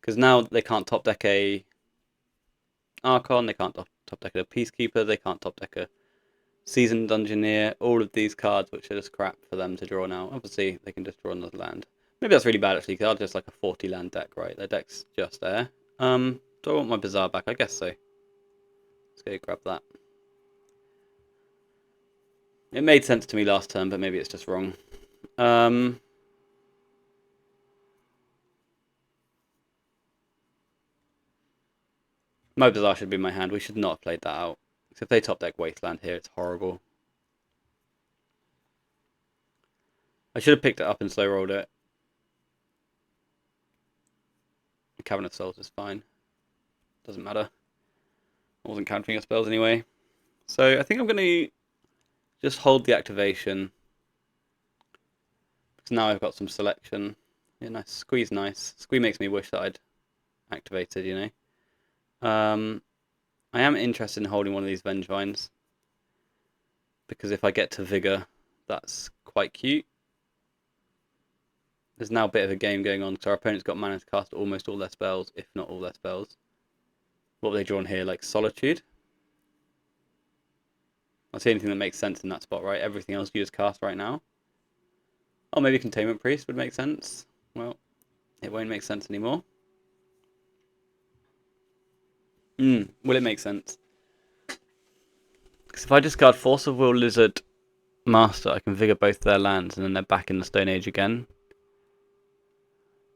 Because now they can't top deck a Archon, they can't top deck a Peacekeeper, they can't top deck a Seasoned Dungeoneer. All of these cards which are just crap for them to draw now. Obviously, they can just draw another land. Maybe that's really bad actually, because they're just like a 40 land deck, right? Their deck's just there. Do I want my Bazaar back? I guess so. Let's go grab that. It made sense to me last turn, but maybe it's just wrong. My Bazaar should be in my hand. We should not have played that out. Because if they top deck Wasteland here, it's horrible. I should have picked it up and slow rolled it. Cavern of Souls is fine. Doesn't matter. I wasn't countering your spells anyway. So I think I'm going to just hold the activation. Because now I've got some selection. Yeah, nice. Squee's nice. Squee makes me wish that I'd activated, you know. I am interested in holding one of these Vengevines. Because if I get to Vigor, that's quite cute. There's now a bit of a game going on, because our opponent's got mana to cast almost all their spells, if not all their spells. What have they drawn here? Like Solitude? That's the only thing that makes sense in that spot, right? Everything else you just cast right now. Oh, maybe Containment Priest would make sense. Well, it won't make sense anymore. Will it make sense? Because if I discard Force of Will, Lizard, Master, I can vigor both their lands and then they're back in the Stone Age again.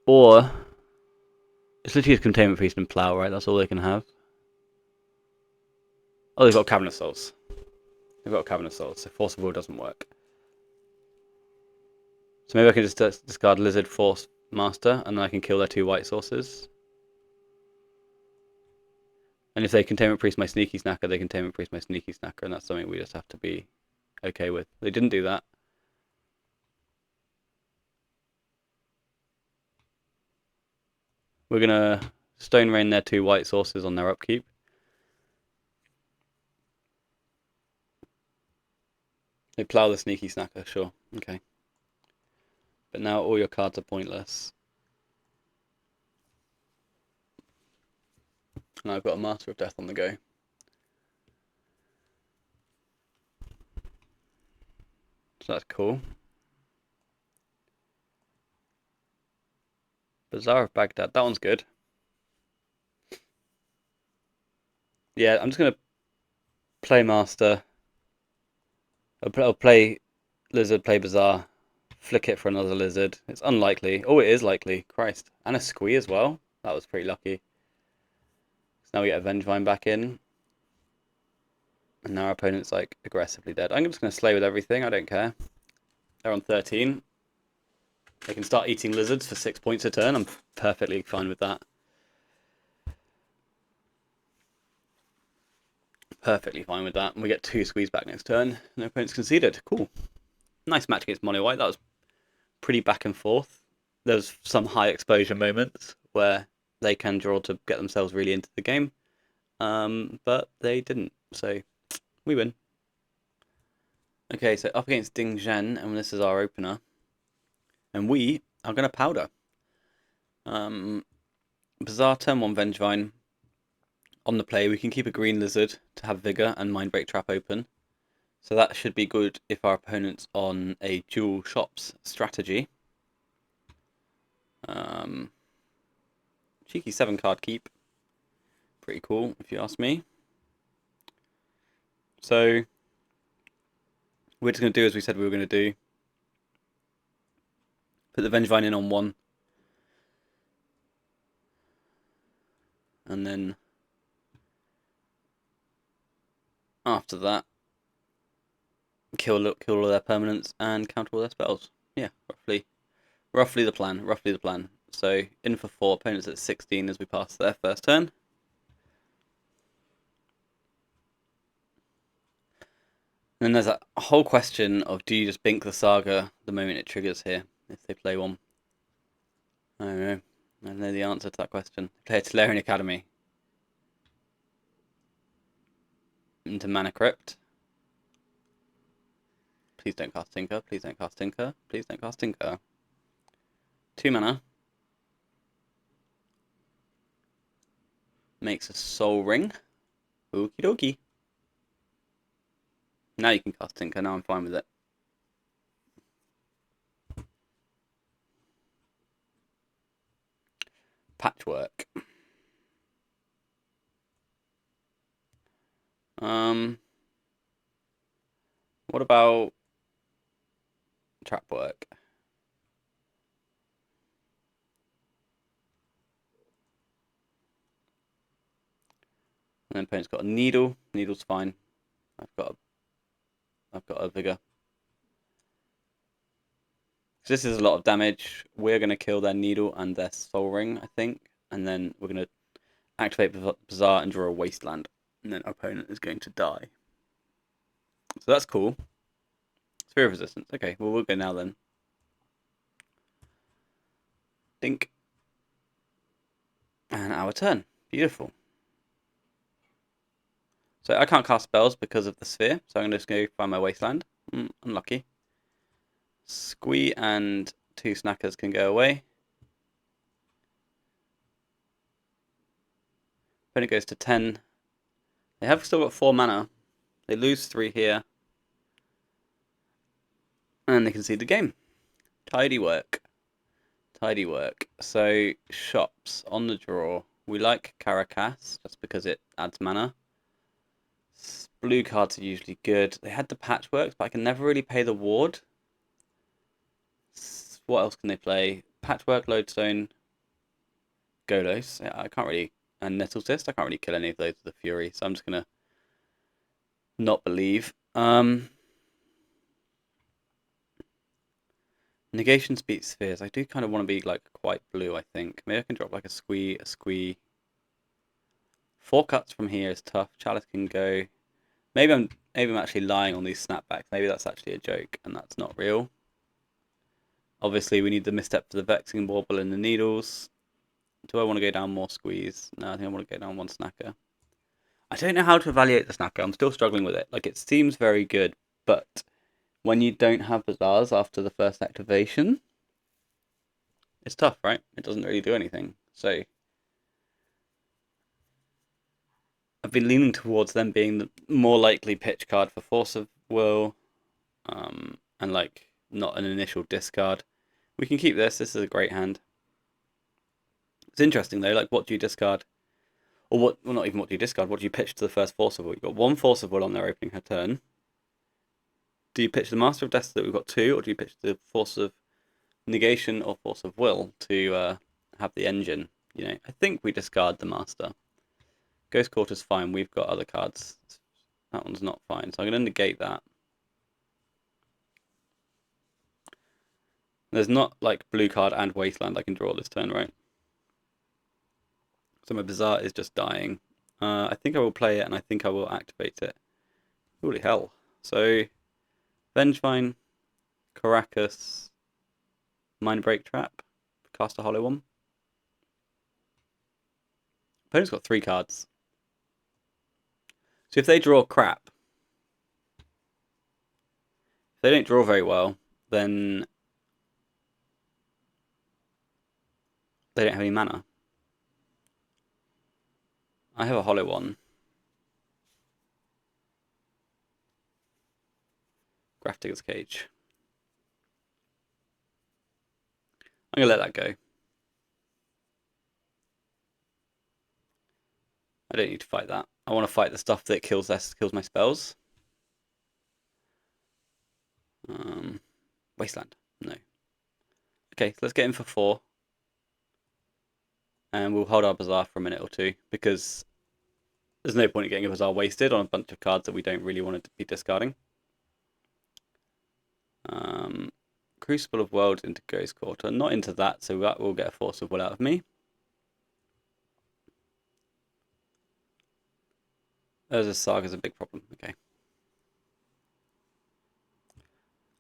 Or it's literally just Containment Priest and Plow, right? That's all they can have. Oh, they've got Cavernous Souls. They've got Cavernous Souls, so Force of Will doesn't work. So maybe I can just discard Lizard, Force, Master, and then I can kill their 2 white sources. And if they Containment Priest my Sneaky Snacker, they Containment Priest my Sneaky Snacker, and that's something we just have to be okay with. They didn't do that. We're gonna Stone Rain their 2 white sources on their upkeep. They Plow the Sneaky Snacker, sure, okay. But now all your cards are pointless. And I've got a Master of Death on the go. So that's cool. Bazaar of Baghdad, that one's good. Yeah, I'm just going to play Master. I'll play Lizard, play Bazaar, flick it for another Lizard. It's unlikely. Oh, it is likely. Christ. And a Squee as well. That was pretty lucky. So now we get a Vengevine back in. And now our opponent's like aggressively dead. I'm just going to slay with everything. I don't care. They're on 13. They can start eating lizards for 6 points a turn. I'm perfectly fine with that. Perfectly fine with that. And we get 2 Squees back next turn. No opponent's conceded. Cool. Nice match against Mono White. That was pretty back and forth. There's some high exposure moments where they can draw to get themselves really into the game. But they didn't. So we win. Okay, so up against Ding Zhen, and this is our opener. And we are going to powder. Bazaar, turn 1 Vengevine. On the play, we can keep a green lizard to have Vigor and Mindbreak Trap open. So that should be good if our opponent's on a dual shops strategy. Cheeky 7-card keep. Pretty cool, if you ask me. So we're just going to do as we said we were going to do. Put the Vengevine in on 1. And then after that, kill all their permanents and counter all their spells. Yeah, roughly the plan. So in for 4, opponents at 16 as we pass their first turn. And then there's that whole question of, do you just bink the Saga the moment it triggers here, if they play one? I don't know. I don't know the answer to that question. Play a Tolarian Academy. Into Mana Crypt. Please don't cast Tinker, please don't cast Tinker, please don't cast Tinker. 2 mana. Makes a Soul Ring. Okie dokie. Now you can cast Tinker, now I'm fine with it. Patchwork. What about Trap Work? And then opponent's got a Needle. Needle's fine. I've got a Vigor. So this is a lot of damage. We're going to kill their Needle and their Soul Ring, I think. And then we're going to activate Bazaar and draw a Wasteland. And then our opponent is going to die. So that's cool. Sphere of Resistance. Okay, well, we'll go now then. Dink. And our turn. Beautiful. So I can't cast spells because of the sphere, so I'm going to just go find my Wasteland. Unlucky. Squee and 2 Snackers can go away. Opponent goes to 10. They have still got 4 mana. They lose 3 here. And they concede the game. Tidy work. Tidy work. So, shops on the draw. We like Caracas, just because it adds mana. Blue cards are usually good. They had the patchworks, but I can never really pay the ward. What else can they play? Patchwork, Lodestone, Golos. Yeah, I can't really. And Nettle Cyst. I can't really kill any of those with the Fury, so I'm just gonna not believe. Negation Speed Spheres. I do kind of want to be like quite blue, I think. Maybe I can drop like a Squee. 4 cuts from here is tough. Chalice can go. Maybe I'm actually lying on these snapbacks. Maybe that's actually a joke and that's not real. Obviously, we need the misstep for the Vexing Bauble and the Needles. Do I want to go down more Squeeze? No, I think I want to go down one Snacker. I don't know how to evaluate the Snacker. I'm still struggling with it. Like, it seems very good, but when you don't have Bazaars after the first activation, it's tough, right? It doesn't really do anything. So, I've been leaning towards them being the more likely pitch card for Force of Will, and like not an initial discard. We can keep this. This is a great hand. It's interesting though. Like, what do you discard? Or what? Well, not even what do you discard. What do you pitch to the first Force of Will? You've got one Force of Will on there opening her turn. Do you pitch the Master of Destiny that we've got two, or do you pitch the Force of Negation or Force of Will to have the engine? You know, I think we discard the Master. Ghost Quarter's fine. We've got other cards. That one's not fine, so I'm going to negate that. There's not like blue card and Wasteland I can draw this turn, right? So my Bazaar is just dying. I think I will play it and I think I will activate it. Holy hell. So, Vengevine, Caracas, Mindbreak Trap, cast a Hollow One. Opponent's got 3 cards. So if they draw crap, if they don't draw very well, then they don't have any mana. I have a Hollow One. Grafdigger's Cage. I'm going to let that go. I don't need to fight that. I want to fight the stuff that kills my spells. Wasteland. No. Okay, so let's get in for 4. And we'll hold our Bazaar for a minute or two, because there's no point in getting a Bazaar wasted on a bunch of cards that we don't really want to be discarding. Crucible of Worlds into Ghost Quarter. Not into that, so that will get a Force of Will out of me. Urza's Saga's a big problem. Okay.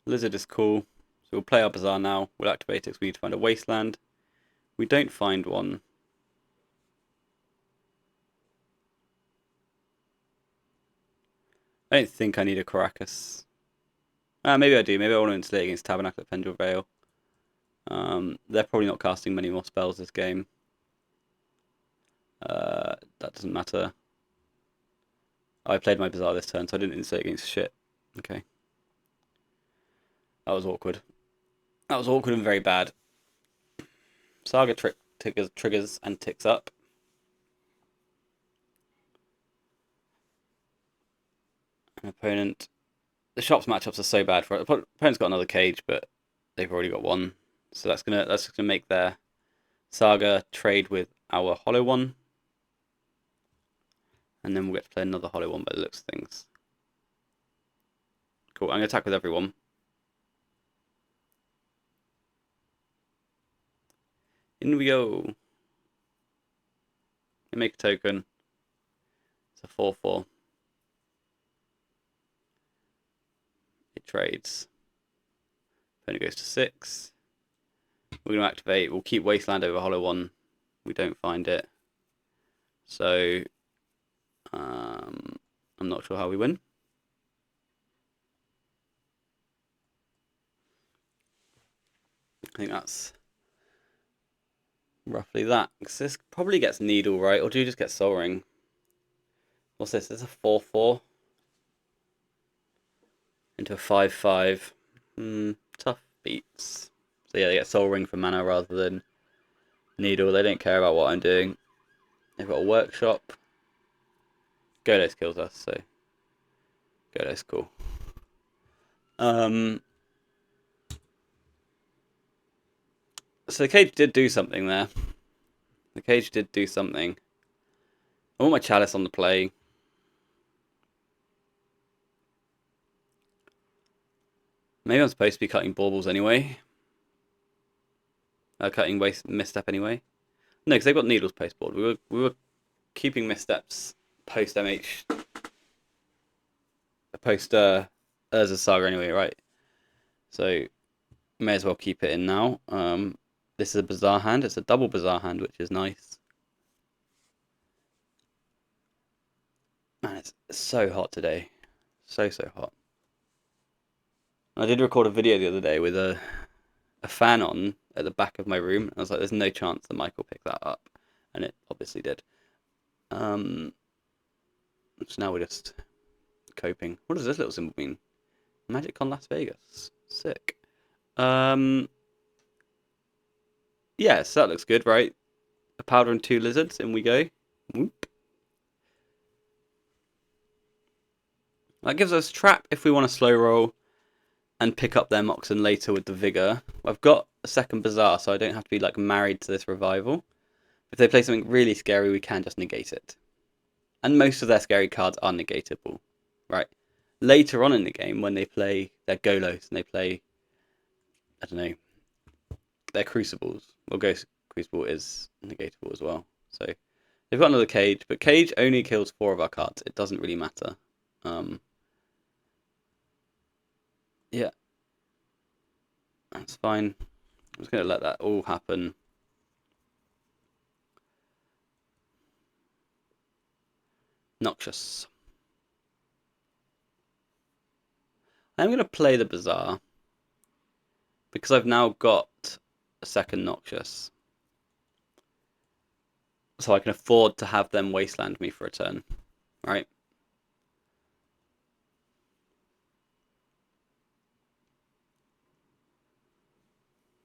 Lizard is cool. So we'll play our Bazaar now. We'll activate it because we need to find a Wasteland. We don't find one. I don't think I need a Caracas. Maybe I do. Maybe I want to insulate against Tabernacle at Pendrell Vale. They're probably not casting many more spells this game. That doesn't matter. I played my Bazaar this turn, so I didn't insulate against shit. Okay. That was awkward. That was awkward and very bad. Saga triggers and ticks up. An opponent. The shops matchups are so bad for it. Opponent's got another cage, but they've already got one. So that's gonna make their Saga trade with our Hollow One. And then we'll get to play another Hollow One by the looks of things. Cool, I'm gonna attack with everyone. In we go. We make a token. It's a 4/4. It trades. Opponent goes to 6. We're going to activate. We'll keep Wasteland over Hollow One. We don't find it. So, I'm not sure how we win. I think that's roughly that. Because this probably gets Needle, right? Or do you just get Soul Ring? What's this? This is a 4/4 into a 5/5. Tough beats. So yeah, they get Soul Ring for mana rather than Needle. They don't care about what I'm doing. They've got a Workshop. Golos kills us, so Go, that's cool. So the cage did do something there. The cage did do something. I want my chalice on the play. Maybe I'm supposed to be cutting baubles anyway. Cutting misstep anyway. No, because they've got needles post board. We were keeping missteps post MH, post Urza's Saga anyway, right? So may as well keep it in now. This is a bizarre hand. It's a double bizarre hand, which is nice. Man, it's so hot today. So hot. I did record a video the other day with a fan on at the back of my room. I was like, there's no chance the mic will pick that up. And it obviously did. So now we're just coping. What does this little symbol mean? MagicCon Las Vegas. Sick. Yes, that looks good, right? A powder and 2 lizards, in we go. Whoop. That gives us trap if we want to slow roll and pick up their Moxen later with the vigor. I've got a second Bazaar, so I don't have to be like married to this revival. If they play something really scary, we can just negate it. And most of their scary cards are negatable, right? Later on in the game, when they play their Golos and they play, I don't know, their Crucibles. Well, Ghost Crucible is negatable as well. So they've got another Cage, but Cage only kills 4 of our cards. It doesn't really matter. Yeah, that's fine. I'm just going to let that all happen. Noxious. I'm going to play the Bazaar because I've now got a second Noxious. So I can afford to have them wasteland me for a turn, right?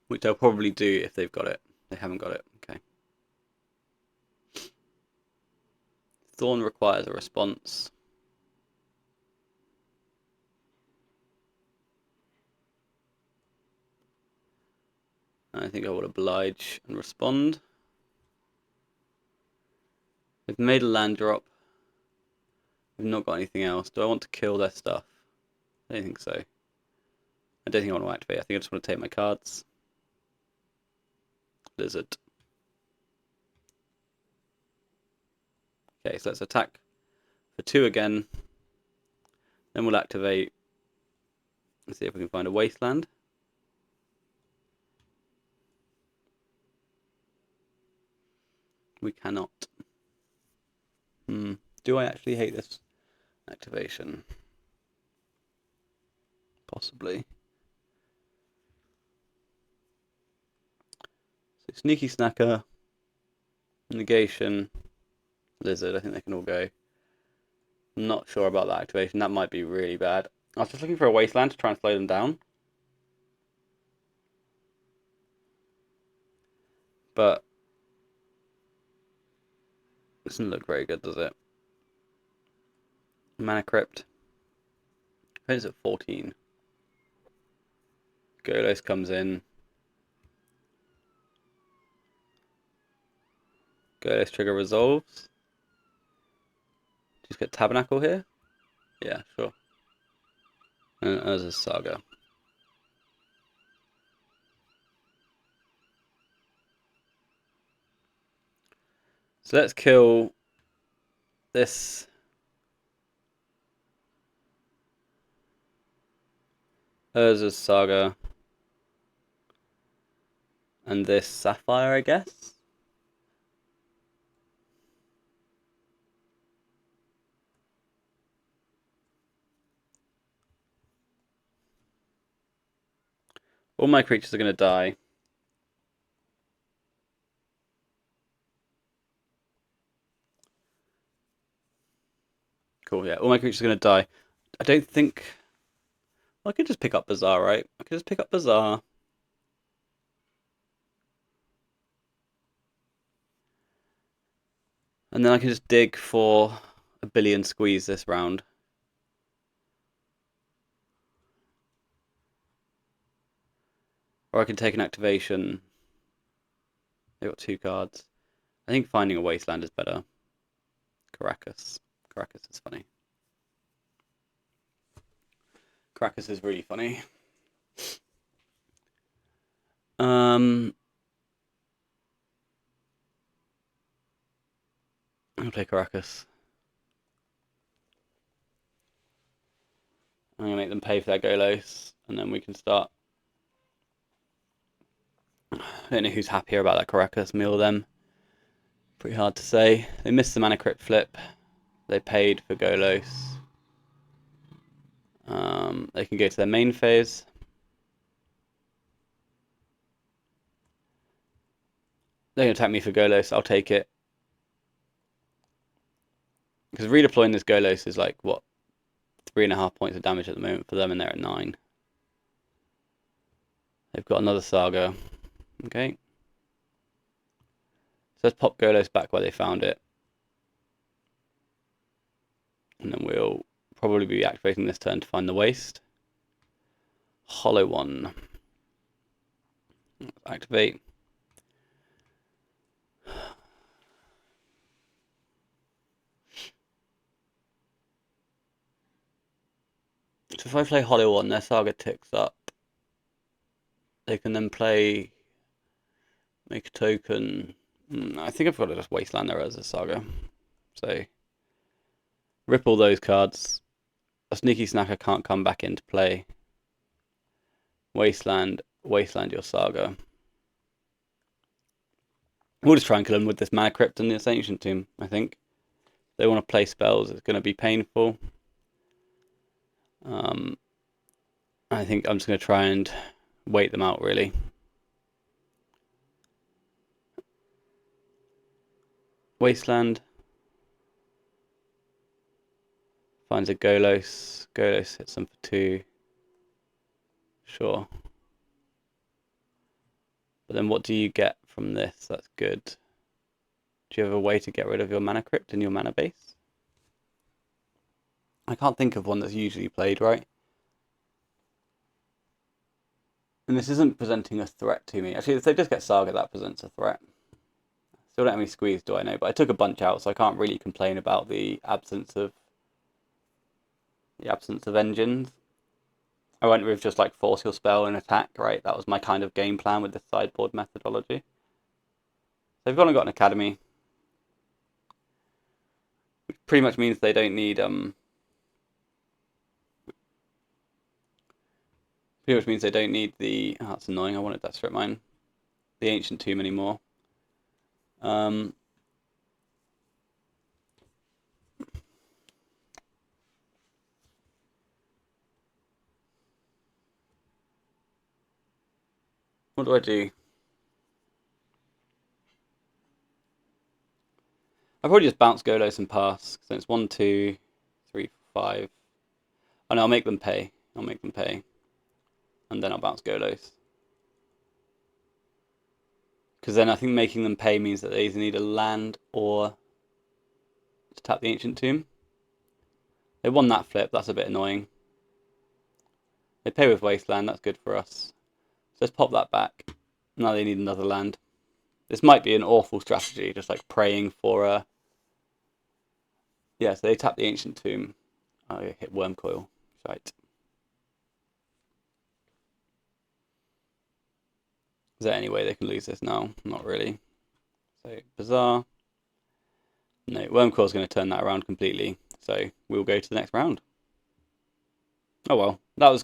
Which they'll probably do if they've got it. They haven't got it. Okay. Thorn requires a response. I think I will oblige and respond. We've made a land drop. We've not got anything else. Do I want to kill their stuff? I don't think so. I don't think I want to activate. I think I just want to take my cards. Lizard. Okay, so let's attack for 2 again. Then we'll activate. Let's see if we can find a wasteland. We cannot. Do I actually hate this activation? Possibly. So Sneaky Snacker, Negation, Lizard. I think they can all go. I'm not sure about that activation. That might be really bad. I was just looking for a wasteland to try and slow them down. But it doesn't look very good, does it? Mana Crypt. It's at 14. Golos comes in. Golos trigger resolves. Just get Tabernacle here? Yeah, sure. And as a Saga. So let's kill this Urza's Saga and this Sapphire, I guess. All my creatures are going to die. Cool, yeah. All my creatures are going to die. I don't think... Well, I could just pick up Bazaar, right? I could just pick up Bazaar. And then I can just dig for a billion squeeze this round. Or I can take an activation. They've got 2 cards. I think finding a wasteland is better. Caracas. Caracas is funny. Caracas is really funny. I'll play Caracas. I'm going to make them pay for their Golos, and then we can start. I don't know who's happier about that Caracas, me or them. Pretty hard to say. They missed the mana crypt flip. They paid for Golos. They can go to their main phase. They're going to attack me for Golos. I'll take it. Because redeploying this Golos is like, what, 3.5 points of damage at the moment for them, and they're at 9. They've got another Saga. Okay. So let's pop Golos back where they found it. And then we'll probably be activating this turn to find the waste. Hollow one. Activate. So if I play Hollow one, their Saga ticks up. They can then play, make a token. I think I've got to just wasteland there as a Saga. So rip all those cards. A Sneaky Snacker can't come back into play. Wasteland your Saga. We'll just try and kill them with this Mana Crypt and this Ancient Tomb, I think. If they want to play spells, it's going to be painful. I think I'm just going to try and wait them out, really. Wasteland. Finds a Golos. Golos hits them for 2. Sure. But then what do you get from this? That's good. Do you have a way to get rid of your Mana Crypt in your mana base? I can't think of one that's usually played, right? And this isn't presenting a threat to me. Actually, if they just get Saga, that presents a threat. Still don't have any Squeeze, do I know? But I took a bunch out, so I can't really complain about the absence of engines. I went with just like force your spell and attack, right? That was my kind of game plan with the sideboard methodology. They've gone and got an academy, which pretty much means they don't need the. Oh, that's annoying. I wanted that strip mine. The Ancient Tomb anymore. What do I do? I'll probably just bounce Golos and pass. So it's 1, 2, 3, 5. Oh no, I'll make them pay. And then I'll bounce Golos. Because then I think making them pay means that they either need a land or to tap the Ancient Tomb. They won that flip, that's a bit annoying. They pay with Wasteland, that's good for us. So let's pop that back. Now they need another land. This might be an awful strategy, just like praying for a... Yeah, so they tap the Ancient Tomb. Oh, I hit Wormcoil. Shite. Is there any way they can lose this now? Not really. So, Bizarre. No, Wormcoil's going to turn that around completely. So, we'll go to the next round. Oh well, that was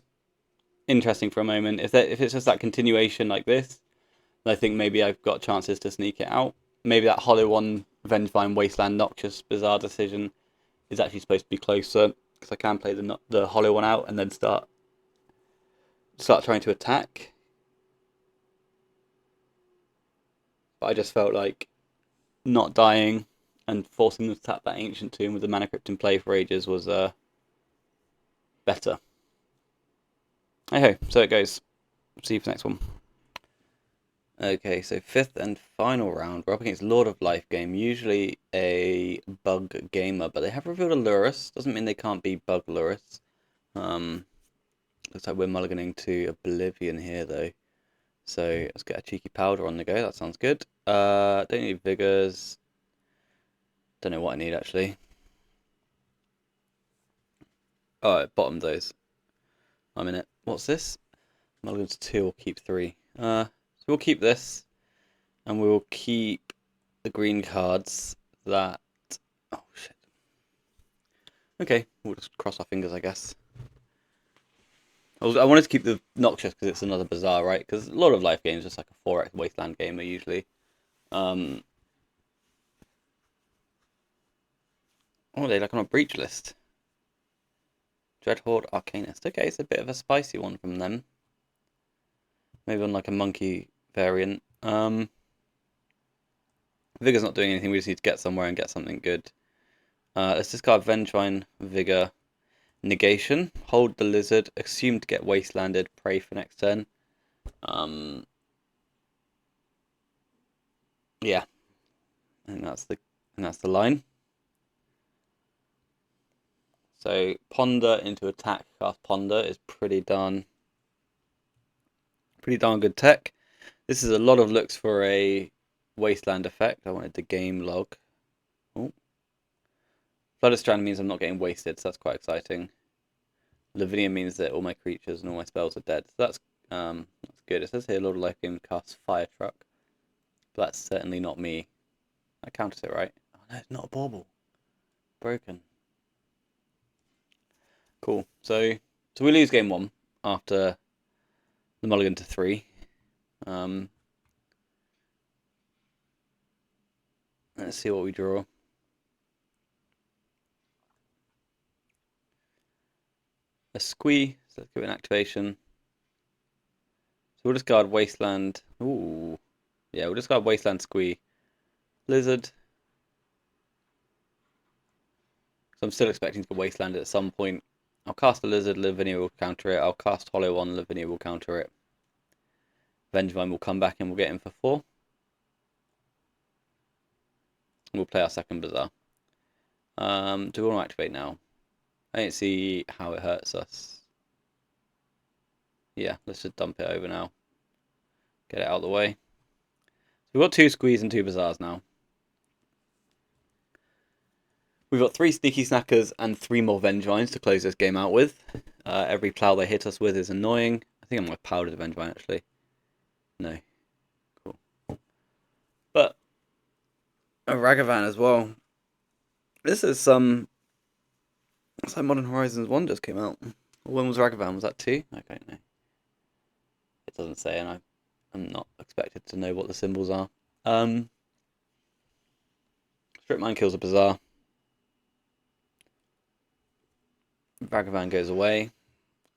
interesting for a moment. If it's just that continuation like this, I think maybe I've got chances to sneak it out. Maybe that Hollow one, Vengevine, Wasteland, Noxious, Bizarre decision is actually supposed to be closer, because I can play the Hollow one out and then start trying to attack. But I just felt like not dying and forcing them to tap that Ancient Tomb with the Mana Crypt in play for ages was better. Okay, so it goes. See you for the next one. Okay, so 5th and final round. We're up against Lord of Life game, usually a bug gamer, but they have revealed a Lurrus. Doesn't mean they can't be bug Lurrus. Looks like we're mulliganing to Oblivion here, though. So let's get a cheeky powder on the go. That sounds good. Don't need vigors. Don't know what I need actually. Oh, it bottomed those. I'm in it. What's this? Mulligan to 2 or keep 3. So we'll keep this, and we will keep the green cards that. Oh shit. Okay, we'll just cross our fingers, I guess. I wanted to keep the Noxious because it's another Bazaar, right? Because a lot of life games, just like a 4x Wasteland game, are usually. Oh, they like on a breach list. Dreadhorde Arcanist. Okay, it's a bit of a spicy one from them. Maybe on like a monkey variant. Vigor's not doing anything. We just need to get somewhere and get something good. Let's discard Vengevine, Vigor, Negation. Hold the Lizard. Assume to get Wastelanded. Pray for next turn. Yeah, and that's the line. So Ponder into attack. Cast Ponder is pretty darn good tech. This is a lot of looks for a Wasteland effect. I wanted the game log. Oh. Flooded Strand means I'm not getting wasted, so that's quite exciting. Lavinia means that all my creatures and all my spells are dead, so that's good. It says here Lord of Life Game casts Fire Truck, but that's certainly not me. I counted it right. Oh no, it's not a bauble. Broken. Cool. So we lose game 1 after the mulligan to 3. Let's see what we draw. A Squee, so let's give it an activation. So we'll discard Wasteland. Ooh. Yeah, we'll discard Wasteland Squee. Lizard. So I'm still expecting to get Wasteland at some point. I'll cast a Lizard, Lavinia will counter it. I'll cast Hollow on, Lavinia will counter it. Vengevine will come back and we'll get him for 4. We'll play our second Bazaar. Do we want to activate now? I don't see how it hurts us. Yeah, let's just dump it over now. Get it out of the way. So we've got 2 Squees and 2 Bazaars now. We've got 3 Sneaky Snackers and 3 more Vengevines to close this game out with. Every plow they hit us with is annoying. I think I'm going to powder the Vengevine actually. No. Cool. But a Ragavan as well. This is some. It's like Modern Horizons 1 just came out. When was Ragavan? Was that 2? I don't know. It doesn't say, and I'm not expected to know what the symbols are. Strip Mine kills a Bazaar. Ragavan goes away,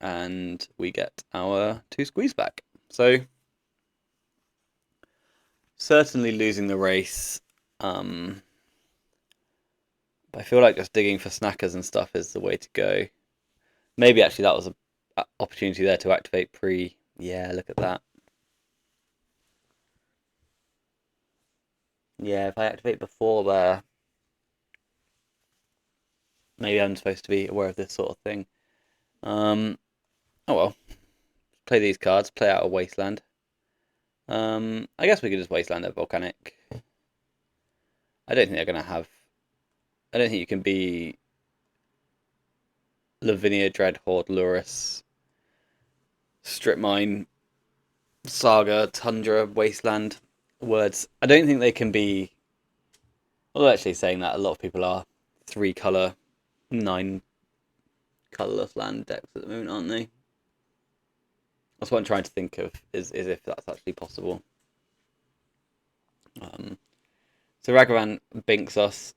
and we get our 2 Squeeze back. So, certainly losing the race. But I feel like just digging for snackers and stuff is the way to go. Maybe actually that was an opportunity there to activate pre. Yeah, look at that. Yeah, if I activate before there, maybe I'm supposed to be aware of this sort of thing. Oh well. Play these cards, play out a Wasteland. I guess we could just Wasteland a Volcanic. I don't think they're going to have. I don't think you can be Lavinia, Dreadhorde, Lurus, Strip Mine, Saga, Tundra, Wasteland words. I don't think they can be. Well, actually, saying that a lot of people are 3 color, 9 colorless land decks at the moment, aren't they? That's what I'm trying to think of is if that's actually possible. So Ragavan binks us.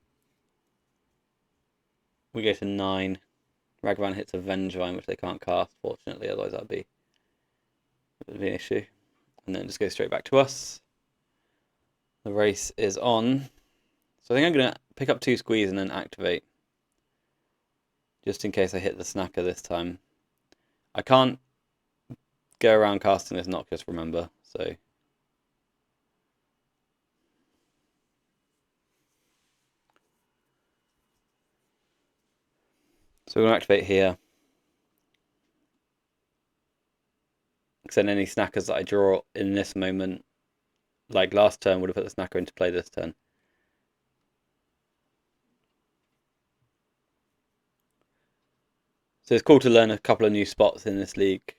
We go to 9. Ragavan hits a Vengevine, which they can't cast, fortunately, otherwise that'd be an issue. And then just go straight back to us. The race is on. So I think I'm going to pick up 2 Squeeze and then activate. Just in case I hit the snacker this time. I can't go around casting this Noxious, remember, so. So we're going to activate here. Because then any snackers that I draw in this moment, like last turn, would have put the snacker into play this turn. So it's cool to learn a couple of new spots in this league.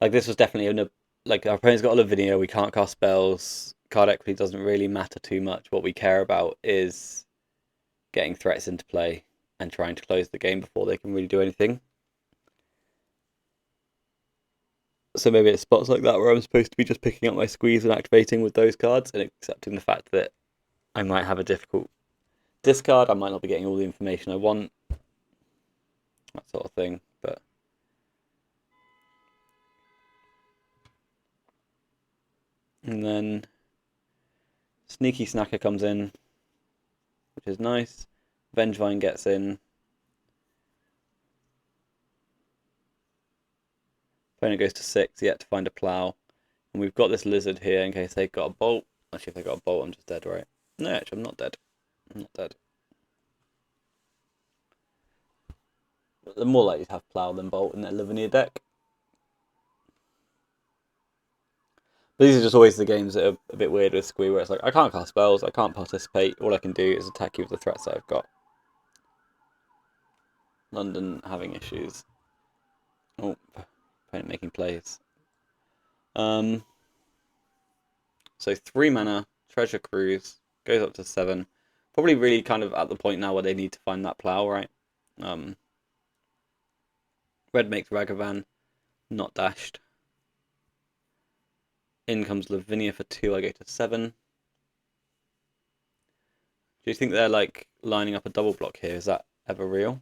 Like this was definitely like our opponent's got a Lavinia, we can't cast spells. Card equity doesn't really matter too much. What we care about is getting threats into play and trying to close the game before they can really do anything. So maybe it's spots like that where I'm supposed to be just picking up my squeeze and activating with those cards and accepting the fact that I might have a difficult discard, I might not be getting all the information I want, that sort of thing. But and then Sneaky Snacker comes in, which is nice. Vengevine gets in. Opponent goes to 6, yet to find a plow. And we've got this lizard here in case they've got a bolt. Actually, if they got a bolt, I'm just dead, right? No, actually, I'm not dead. I'm not dead. But they're more likely to have plow than bolt in their Lavinia deck. But these are just always the games that are a bit weird with Squee, where it's like, I can't cast spells, I can't participate, all I can do is attack you with the threats that I've got. London having issues. Oh, opponent making plays. So 3 mana, Treasure Cruise, goes up to 7. Probably really kind of at the point now where they need to find that plow, right? Red makes Ragavan, not dashed. In comes Lavinia for 2, I go to 7. Do you think they're like lining up a double block here? Is that ever real?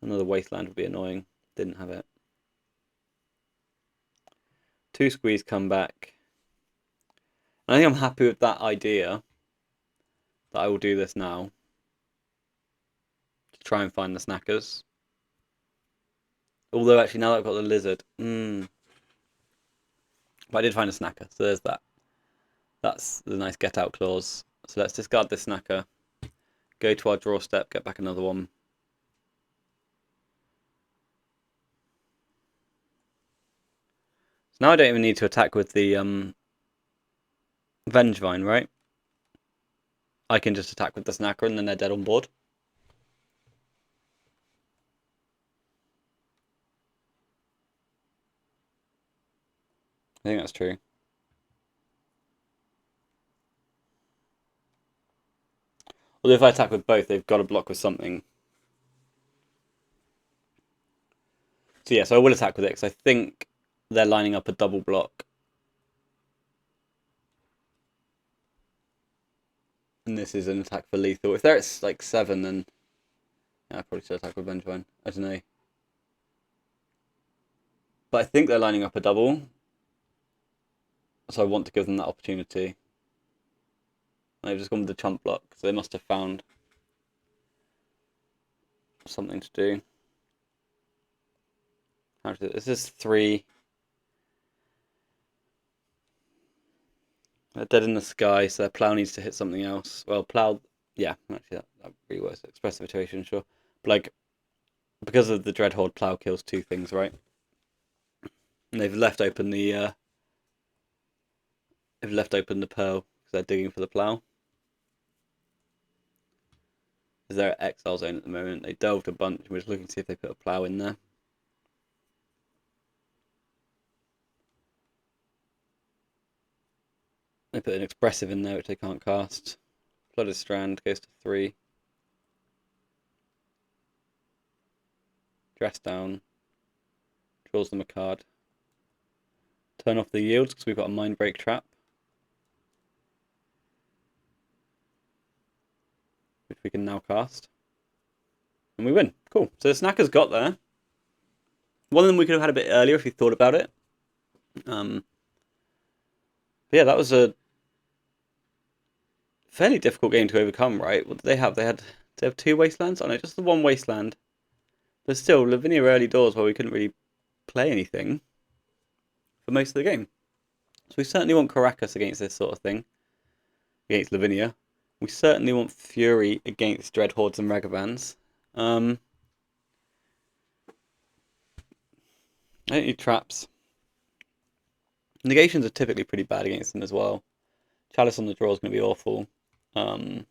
Another Wasteland would be annoying. Didn't have it. 2 Squeeze come back. I think I'm happy with that idea. That I will do this now. To try and find the snackers. Although actually now that I've got the lizard. But I did find a snacker, so there's that. That's the nice get out clause. So let's discard this snacker. Go to our draw step, get back another one. So now I don't even need to attack with the Vengevine, right? I can just attack with the snacker and then they're dead on board. I think that's true. Although if I attack with both, they've got to block with something. So yeah, so I will attack with it because I think they're lining up a double block. And this is an attack for lethal. If they're at like 7, then yeah, I probably should attack with Vengevine. I don't know. But I think they're lining up a double. So I want to give them that opportunity. They've just gone with the chump block, so they must have found something to do. This is 3. They're dead in the sky, so their plow needs to hit something else. Well, plow, yeah, actually that really works. Expressive iteration, sure. But like, because of the Dreadhorde, plow kills 2 things, right? And they've left open the pearl because they're digging for the plow. Because they're at exile zone at the moment. They delved a bunch. We're just looking to see if they put a plow in there. They put an expressive in there, which they can't cast. Flooded Strand goes to 3. Dress down. Draws them a card. Turn off the yields because we've got a Mind Break trap. Which we can now cast. And we win. Cool. So the snacker's got there. One of them we could have had a bit earlier if we thought about it. But yeah, that was a fairly difficult game to overcome, right? What did they have? They have 2 wastelands? Oh no, just the 1 wasteland. But still, Lavinia early doors where we couldn't really play anything for most of the game. So we certainly want Caracas against this sort of thing. Against Lavinia. We certainly want Fury against Dreadhordes and Ragavans. I don't need traps. Negations are typically pretty bad against them as well. Chalice on the draw is going to be awful. Might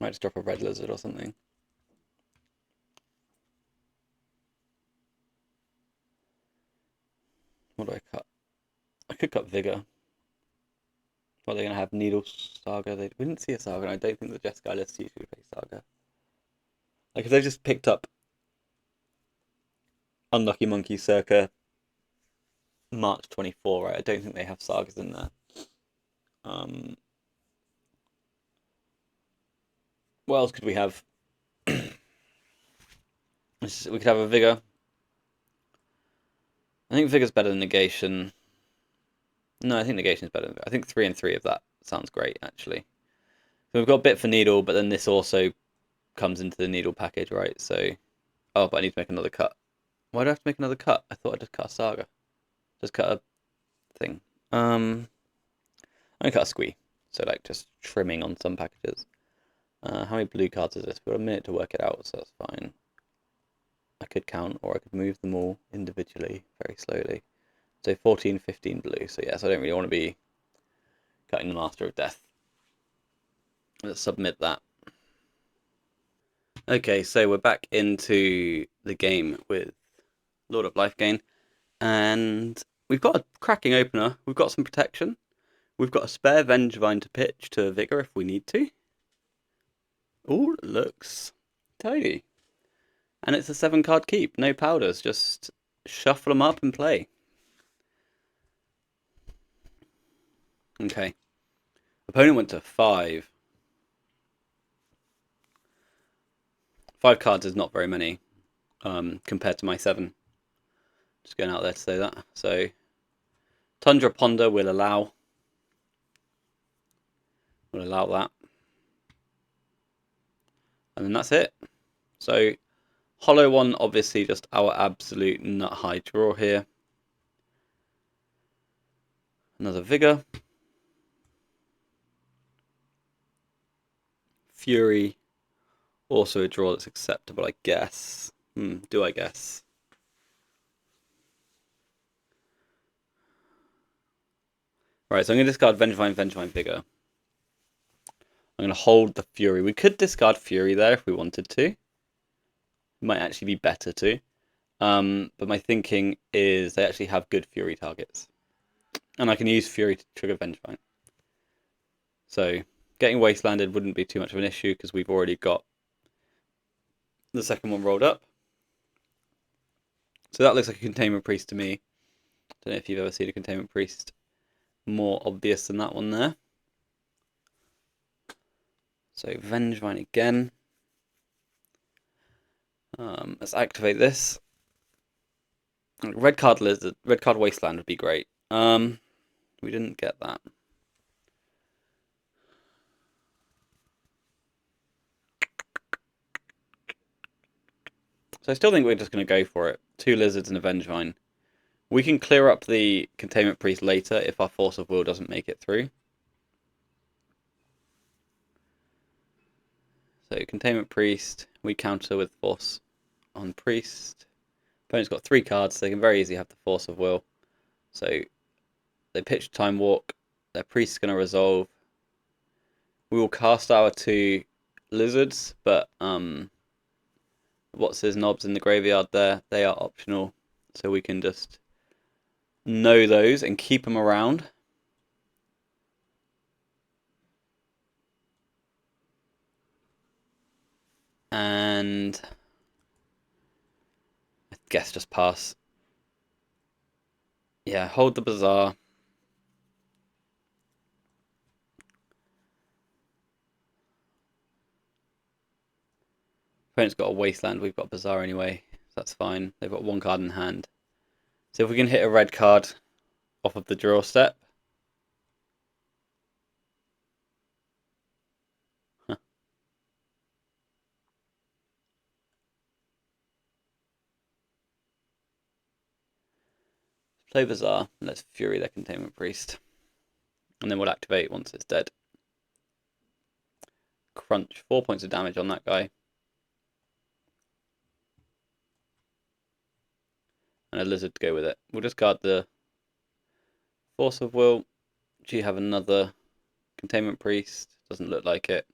just drop a red lizard or something. What do I cut? I could cut Vigor. Well, they're going to have Needle Saga. We didn't see a Saga, and I don't think the Jeskai list usually play Saga. Like, if they've just picked up Unlucky Monkey circa March 24, right? I don't think they have Sagas in there. What else could we have? We could have a Vigor. I think Vigor's better than Negation. No, I think Negation's better. I think 3 and 3 of that sounds great, actually. So we've got Bit for Needle, but then this also comes into the Needle package, right? So, oh, but I need to make another cut. Why do I have to make another cut? I thought I just cut a Saga. Just cut a thing. I'm gonna cut a Squee. So, like, just trimming on some packages. How many blue cards is this? We've got a minute to work it out, so that's fine. I could count, or I could move them all individually, very slowly. So 14, 15 blue. So yes, I don't really want to be cutting the Master of Death. Let's submit that. Okay, so we're back into the game with Lord of Lifegain, and we've got a cracking opener. We've got some protection. We've got a spare Vengevine to pitch to Vigor if we need to. Oh, looks tidy. And it's a 7-card keep, no powders, just shuffle them up and play. Okay. Opponent went to 5. 5 cards is not very many compared to my 7. Just going out there to say that. So, Tundra Ponder will allow. We'll allow that. And then that's it. So, Hollow one, obviously just our absolute nut high draw here. Another Vigor. Fury. Also a draw that's acceptable, I guess. Do I guess? Right, so I'm going to discard Vengevine, Vengevine, Vigor. I'm going to hold the Fury. We could discard Fury there if we wanted to. It might actually be better to. But my thinking is they actually have good Fury targets. And I can use Fury to trigger Vengevine. So getting Wastelanded wouldn't be too much of an issue because we've already got the second one rolled up. So that looks like a Containment Priest to me. Don't know if you've ever seen a Containment Priest more obvious than that one there. So Vengevine again. Let's activate this. Red card Lizard, red card Wasteland would be great. We didn't get that. So I still think we're just going to go for it. 2 Lizards and a Vengevine. We can clear up the Containment Priest later if our Force of Will doesn't make it through. So Containment Priest, we counter with Force on Priest. Opponent's got 3 cards, so they can very easily have the Force of Will. So they pitch Time Walk. Their Priest's going to resolve. We will cast our 2 Lizards, but what's his knobs in the graveyard there? They are optional, so we can just know those and keep them around. And I guess just pass. Yeah, hold the Bazaar. Opponent's got a Wasteland, we've got Bazaar anyway, so that's fine. They've got 1 card in hand. So if we can hit a red card off of the draw step. Huh. Play Bazaar, and let's Fury their Containment Priest. And then we'll activate once it's dead. crunch 4 points of damage on that guy. And a lizard to go with it. We'll discard the Force of Will. Do you have another Containment Priest? Doesn't look like it.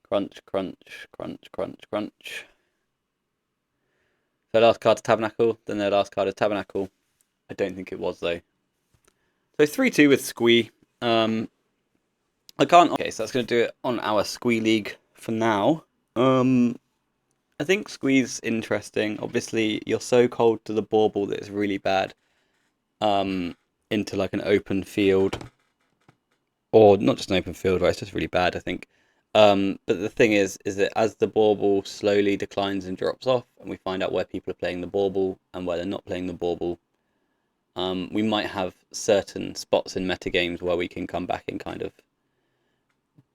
Crunch, crunch, crunch, crunch, crunch. Their last card is Tabernacle, then their last card is Tabernacle. I don't think it was though. So 3-2 with Squee. I can't. Okay, so that's going to do it on our Squee League for now. I think Squee's interesting. Obviously, you're so cold to the bauble that it's really bad. Into like an open field, or not just an open field, right? It's just really bad, I think. But the thing is that as the bauble slowly declines and drops off, and we find out where people are playing the bauble and where they're not playing the bauble, we might have certain spots in metagames where we can come back and kind of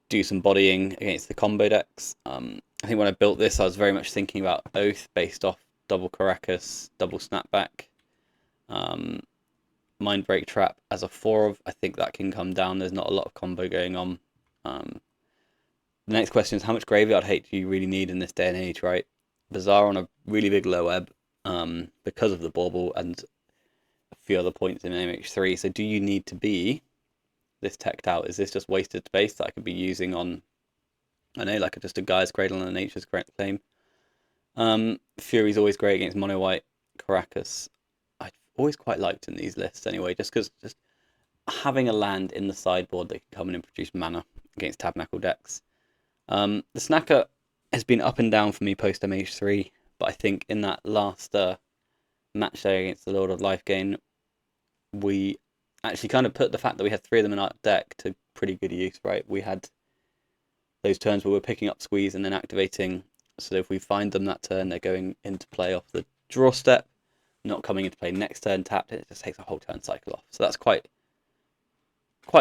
do some bodying against the combo decks. I think when I built this, I was very much thinking about Oath based off double Caracas, double Snapback, Mindbreak Trap as a 4 of. I think that can come down. There's not a lot of combo going on. The next question is, how much graveyard hate do you really need in this day and age, right? Bazaar on a really big low ebb because of the bauble and a few other points in MH3. So do you need to be this teched out? Is this just wasted space that I could be using on, I know, like just a Guy's Cradle and a Nature's Claim? Fury's always great against mono white Caracas. I've always quite liked in these lists anyway, just because just having a land in the sideboard that can come in and produce mana against Tabernacle decks. The Snacker has been up and down for me post MH3, but I think in that last match day against the Lord of Lifegain, we actually kind of put the fact that we had 3 of them in our deck to pretty good use, right? We had those turns where we're picking up Squeeze and then activating, so if we find them that turn, they're going into play off the draw step, not coming into play next turn tapped, and it just takes a whole turn cycle off. So that's quite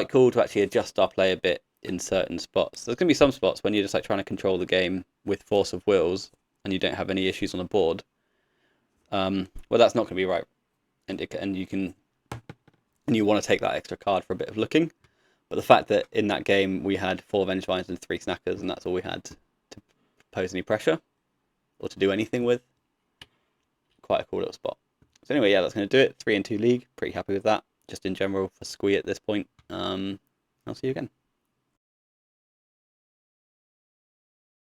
cool to actually adjust our play a bit in certain spots. There's going to be some spots when you're just like trying to control the game with Force of Wills and you don't have any issues on the board. Well, that's not going to be right, and you want to take that extra card for a bit of looking. But the fact that in that game we had 4 Vengevines and 3 Snackers, and that's all we had to pose any pressure or to do anything with, quite a cool little spot. So anyway, yeah, that's going to do it. 3-2 league. Pretty happy with that. Just in general for Squee at this point. I'll see you again.